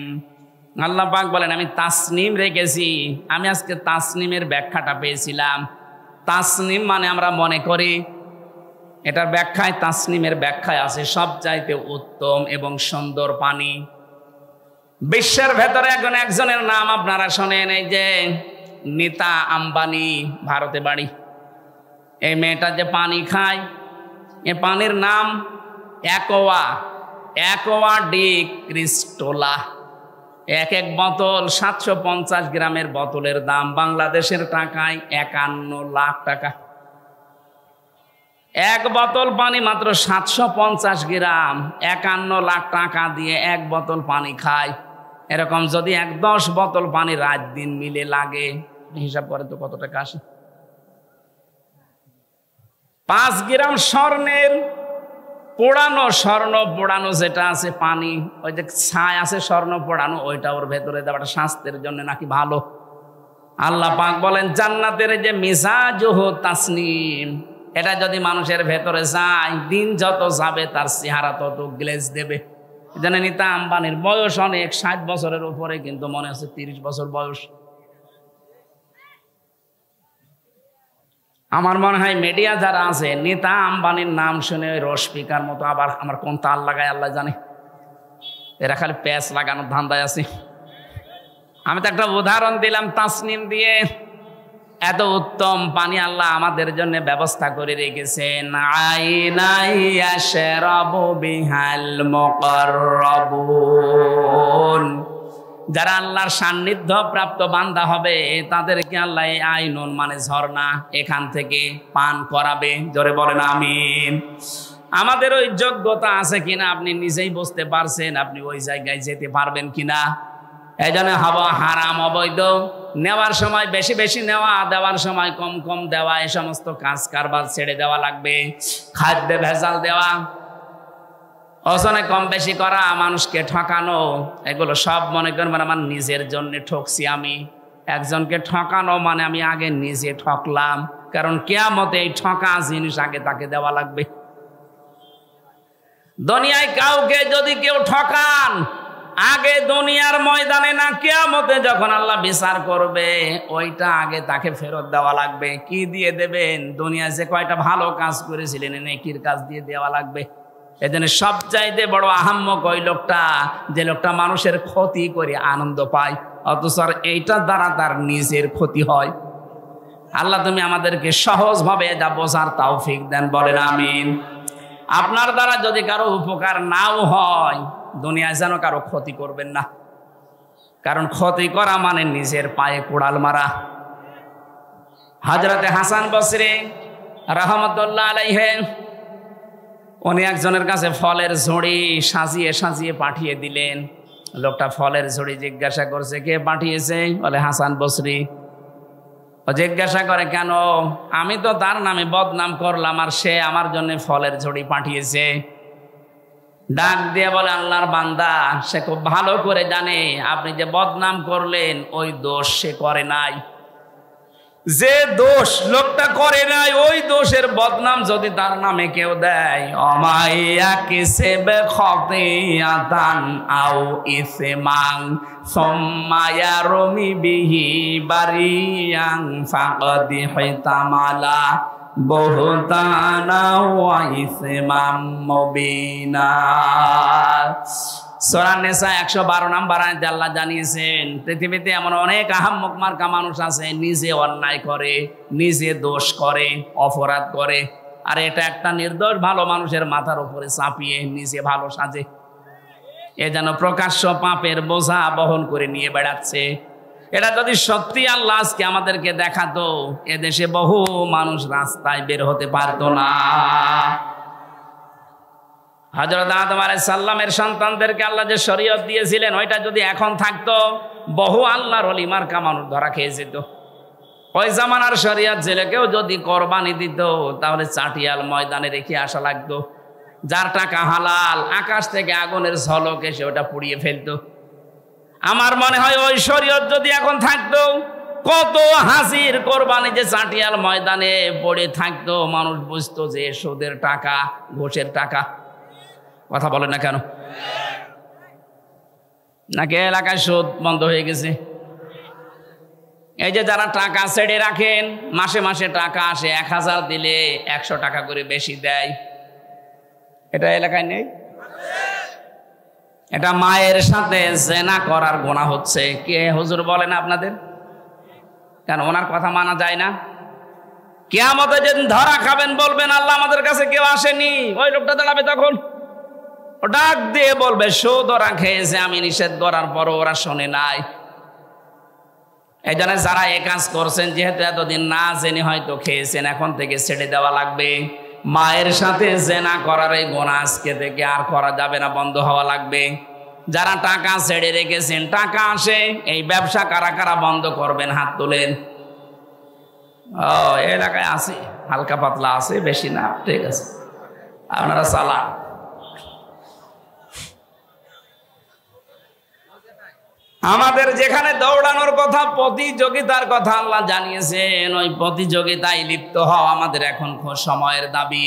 A: আল্লাহ পাক বলেন আমি তাসনিম রেখেছি। আমি আজকে তাসনিমের ব্যাখ্যাটা পেয়েছিলাম। তাসনিম মানে আমরা মনে করি, এটার ব্যাখ্যায়, তাসনিমের ব্যাখ্যায় আছে সবচাইতে উত্তম এবং সুন্দর পানি। বিশ্বের ভেতরে একজনের নাম আপনারা শোনেন, এই যে নীতা আম্বানি, ভারতে বাড়ি। এই মেয়েটা যে পানি খায়, এ পানির নাম অ্যাকোয়া ডি ক্রিস্টোলা। এক বোতল 750 গ্রামের বোতলের দাম বাংলাদেশের টাকায় 51 লাখ টাকা। এক বোতল পানি মাত্র 750 গ্রাম, 51 লাখ টাকা দিয়ে এক বোতল পানি খায়। এরকম যদি 10 বোতল পানি রাত দিন মিলে লাগে, হিসাব করে তো কত টাকা আসে? 5 গ্রাম স্বর্ণের স্বর্ণ পোড়ানো যেটা আছে পানি, ওই যে ছাই আছে স্বর্ণ পোড়ানো, ওইটা ওর ভেতরে দেওয়াটা স্বাস্থ্যের জন্য নাকি ভালো। আল্লাহ পাক বলেন জান্নাতের যে মিজাজুহু তাসনিম, এটা যদি মানুষের ভেতরে যায়, দিন যত যাবে তার চেহারা তত গ্লেজ দেবে। এজন্য নীতা আম্বানির বয়স অনেক, 60 বছরের উপরে, কিন্তু মনে হচ্ছে 30 বছর বয়স। আমার মনে হয় মিডিয়া যারা আছে নেতা আম্বানির নাম শুনে রস পিকার মতো আবার আমার কোন তাল লাগায় আল্লাহ জানে, এরা খালি প্যাচ লাগানোর ধান্দায় আছে। আমি তো একটা উদাহরণ দিলাম তাসনিম দিয়ে। এত উত্তম পানি আল্লাহ আমাদের জন্য ব্যবস্থা করে রেখেছেন। আইনাই ইয়াশরাবু বিহাল মুকাররাবুন, যারা আল্লাহর সান্নিধ্য প্রাপ্ত বান্দা হবে তাদেরকে আল্লাহ আইনুন মানে ঝর্ণা এখান থেকে পান করাবে। জোরে বলেন আমিন। আমাদের ওই যোগ্যতা আছে কিনা আপনি নিজেই বুঝতে পারছেন, আপনি ওই জায়গায় যেতে পারবেন কিনা। এই জন্য হাওয়া হারাম অবৈধ, নেওয়ার সময় বেশি বেশি নেওয়া, দেওয়ার সময় কম কম দেওয়া, এই সমস্ত কাজ কারবার ছেড়ে দেওয়া লাগবে। খাদ্যে ভেজাল দেওয়া, ওজনে কম বেশি করা, মানুষকে ঠকানো, এগুলো সব মনে করবেন আমার নিজের জন্য ঠকছি। আমি একজনকে ঠকানো মানে আমি আগে নিজে ঠকলাম, কারণ কিয়ামতে এই ঠকা জিনিস আগে তাকে দেওয়া লাগবে। দুনিয়ায় কাউকে যদি কেউ ঠকান, আগে দুনিয়ার ময়দানে না কিয়ামতে যখন আল্লাহ বিচার করবে ওইটা আগে তাকে ফেরত দেওয়া লাগবে। কি দিয়ে দেবেন? দুনিয়ায় যে কয়টা ভালো কাজ করেছিলেন নেকির কাজ দিয়ে দেওয়া লাগবে। এজন্য সবচাইতে বড় আহাম্মক ওই লোকটা, যে লোকটা মানুষের ক্ষতি করে আনন্দ পায়, অথচ এইটার দ্বারা তার নিজের ক্ষতি হয়। আল্লাহ তুমি আমাদেরকে সহজভাবে যা বোঝার তৌফিক দেন, বলেন আমিন। আপনার দ্বারা যদি কারো উপকার নাও হয়, দুনিয়ায় যেন কারো ক্ষতি করবেন না, কারণ ক্ষতি করা মানে নিজের পায়ে কোড়াল মারা। হযরতে হাসান বসরি রাহমাতুল্লাহ আলাইহি, উনি একজনের কাছে ফলের ঝুড়ি সাজিয়ে সাজিয়ে পাঠিয়ে দিলেন। লোকটা ফলের ঝুড়ি জিজ্ঞাসা করছে কে পাঠিয়েছে? বলে হাসান বসরি। জিজ্ঞাসা করে কেন? আমি তো তার নামে বদনাম করলাম আর সে আমার জন্য ফলের ঝুড়ি পাঠিয়েছে। ডাক দিয়ে বলে আল্লাহর বান্দা, সে খুব ভালো করে জানে আপনি যে বদনাম করলেন ওই দোষ সে করে নাই। যে দোষ লোকটা করে নাই, ওই দোষের বদনাম যদি তার নামে কেউ দেয়, অমাইয়া কিসেবে খতিয়াতান আও ইসমান সুম্মা রমি বিহি বারিয়ান ফাকাদ হিতামালা বুহতানা ওয়া ইসমান মুবিনা। সূরা নিসা 112 নম্বর আয়াতে আল্লাহ জানিয়েছেন পৃথিবীতে এমন অনেক আহাম্মক মার্কা মানুষ আছে, নিজে অন্যায় করে, নিজে দোষ করে, অপরাধ করে, আর এটা একটা নির্দোষ ভালো মানুষের মাথার উপরে চাপিয়ে নিজে ভালো সাজে। এ যেন প্রকাশ্য পাপের বোঝা বহন করে নিয়ে বেড়াচ্ছে। এটা যদি সত্যি আল্লাহ আজকে আমাদেরকে দেখাতো, এদেশে বহু মানুষ রাস্তায় বের হতে পারতো না। হযরত আদম আলাইহিস সালামের সন্তানদেরকে আল্লাহ যে শরীয়ত দিয়েছিলেন, ওইটা যদি এখন থাকতো, বহু আল্লাহর ওলি মার্কা মানুষ ধরা খেয়ে যেত। ওই জামানার শরীয়ত ছেলেকেও যদি কোরবানি দিত, তাহলে চাটিয়াল ময়দানে রেখে আসা লাগতো। যার টাকা হালাল, আকাশ থেকে আগুনের ঝলক এসে ওটা পুড়িয়ে ফেলতো। আমার মনে হয় ওই শরীয়ত যদি এখন থাকতো, কত হাসির কোরবানি যে চাটিয়াল ময়দানে পড়ে থাকতো, মানুষ বুঝতো যে সুদের টাকা, ঘুষের টাকা। কথা বলে না কেন? নাকি এলাকায় সুদ বন্ধ হয়ে গেছে? এই যে যারা টাকা ছেড়ে রাখেন, মাসে মাসে টাকা আসে, 1000 দিলে 100 টাকা করে বেশি দেয়, এটা এলাকায় নেই? এটা মায়ের সাথে জেনা করার গুনাহ হচ্ছে। কে হুজুর বলেন আপনাদের? কেন ওনার কথা মানা যায় না? কিয়ামতে যেদিন ধরা খাবেন, বলবেন আল্লাহ আমাদের কাছে কেউ আসেনি, ওই লোকটা দাঁড়াবে তখন, ও ডাক দিয়ে বলবে সুদ ওরা খেয়েছে, আমি নিষেধ করার পরও ওরা শোনে নাই। এই জন্য যারা এ কাজ করছেন, যেহেতু এতদিন না জেনে হয়তো খেয়েছেন, এখন থেকে ছেড়ে দেওয়া লাগবে। মায়ের সাথে জেনা করার এই গুনাহ আজকে থেকে আর করা যাবে না, বন্ধ হওয়া লাগবে। যারা টাকা ছেড়ে রেখেছেন, টাকা আসে, এই ব্যবসা কারা কারা বন্ধ করবেন? হাত তোলেন। ও এলাকায় আছে, হালকা পাতলা আছে, বেশি না, ঠিক আছে, আপনারা চালান। আমাদের যেখানে দৌড়ানোর কথা, প্রতিযোগিতার কথা আল্লাহ জানিয়েছেন, ওই প্রতিযোগিতায় লিপ্ত হওয়া আমাদের এখন সময়ের দাবি।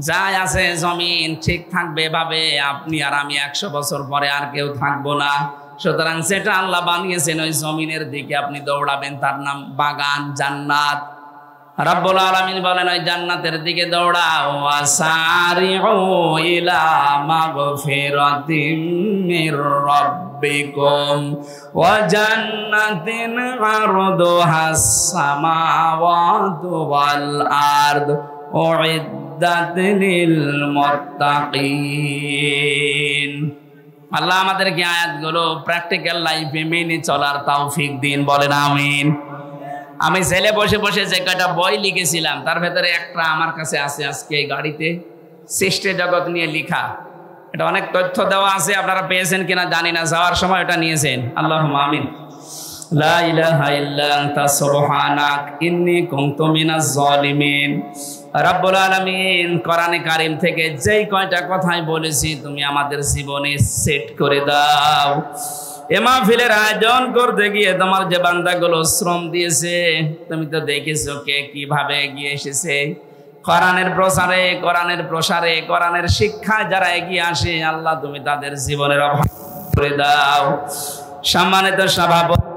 A: যাই আছে জমিন ঠিক থাকবে এভাবে, আপনি আর আমি 100 বছর পরে আর কেউ থাকবো না। সুতরাং সেটা আল্লাহ বানিয়েছেন, ওই জমিনের দিকে আপনি দৌড়াবেন, তার নাম বাগান, জান্নাত। রব্বুল আলামিন বলেন ওই জান্নাতের দিকে দৌড়াও, ওয়াসারিউ ইলা মাগফিরাতিম মির রাব্বিকুম ওয়া জান্নাতিন আরদুহাস সামাওয়াতু ওয়াল আরদ উইদ্দাত লিল মুত্তাকিন। আল্লাহ আমাদেরকে আয়াতগুলো প্র্যাকটিক্যাল লাইফে মেনে চলার তৌফিক দিন, বলেন আমিন। আমি ছেলে বসে বসে যে কয়টা বই লিখেছিলাম তার ভেতরে একটা আমার কাছে আছে আজকে এই গাড়িতে, সৃষ্টি জগৎ নিয়ে লেখা। এটা অনেক তথ্য দেওয়া আছে, আপনারা পেয়েছেন কিনা জানি না, যাওয়ার সময় এটা নিয়েছেন। আল্লাহুম্মা আমিন। লা ইলাহা ইল্লা আনতা সুবহানাক ইন্নী কুনতু মিনাজ জালিমিন। রব্বুল আলামিন কোরআনে কারীম থেকে যেই কয়টা কথাই বলেছি তুমি আমাদের জীবনে সেট করে দাও। এ মাহফিলের আয়োজন করতে গিয়ে তোমার যে বান্দাগুলো শ্রম দিয়েছে, তুমি তো দেখেছো কে কিভাবে এগিয়ে এসেছে। কোরআনের প্রচারে, কোরআনের প্রসারে, কোরআনের শিক্ষায় যারা এগিয়ে আসে, আল্লাহ তুমি তাদের জীবনের অভাব করে দাও। সম্মানিত সভাপতি